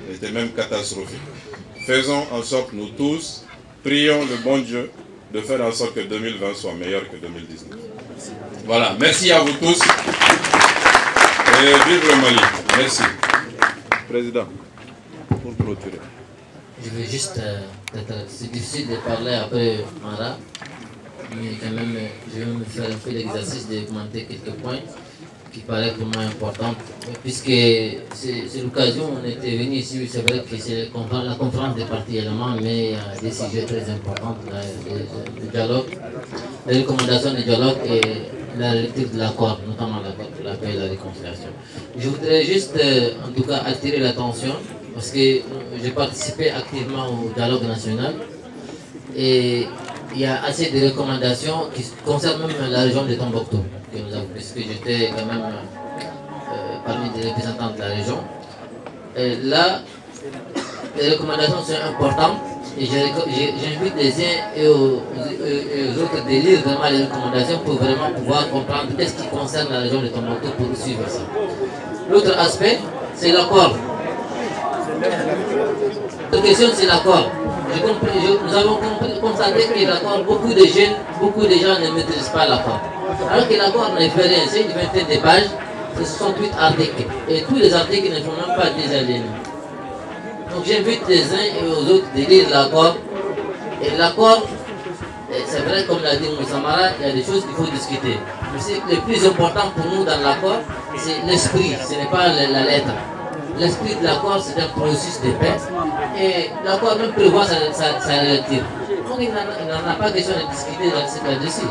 Il était même catastrophique. Faisons en sorte, nous tous, prions le bon Dieu de faire en sorte que 2020 soit meilleur que 2019. Voilà, merci à vous tous. Et vive le Mali. Merci. Président, pour clôturer. Je vais juste, c'est difficile de parler après Mara, mais quand même, je vais me faire un peu l'exercice de commenter quelques points qui paraissent vraiment importants, puisque c'est l'occasion, on était venu ici, c'est vrai que c'est la conférence des partis éléments, mais il y a des sujets très importants, le dialogue, les recommandations du dialogue et la lecture de l'accord, notamment l'accord de la paix et la réconciliation. Je voudrais juste, en tout cas, attirer l'attention, parce que j'ai participé activement au dialogue national et il y a assez de recommandations qui concernent même la région de Tombouctou, que nous avons, puisque j'étais quand même parmi les représentants de la région. Et là, les recommandations sont importantes et j'invite les uns et aux autres de lire vraiment les recommandations pour vraiment pouvoir comprendre ce qui concerne la région de Tombouctou pour suivre ça. L'autre aspect, c'est l'accord. La question, c'est l'accord. Nous avons constaté que l'accord, beaucoup de gens ne maîtrisent pas l'accord. Alors que l'accord ne fait rien, c'est une vingtaine de pages, c'est 68 articles. Et tous les articles ne font même pas des alinéas. Donc j'invite les uns et aux autres de lire l'accord. Et l'accord, c'est vrai, comme l'a dit Moussa Mara, il y a des choses qu'il faut discuter. Mais le plus important pour nous dans l'accord, c'est l'esprit, ce n'est pas la lettre. L'esprit de l'accord, c'est un processus de paix. Et l'accord même prévoit sa lecture. Donc il n'en a pas question de discuter là-dessus.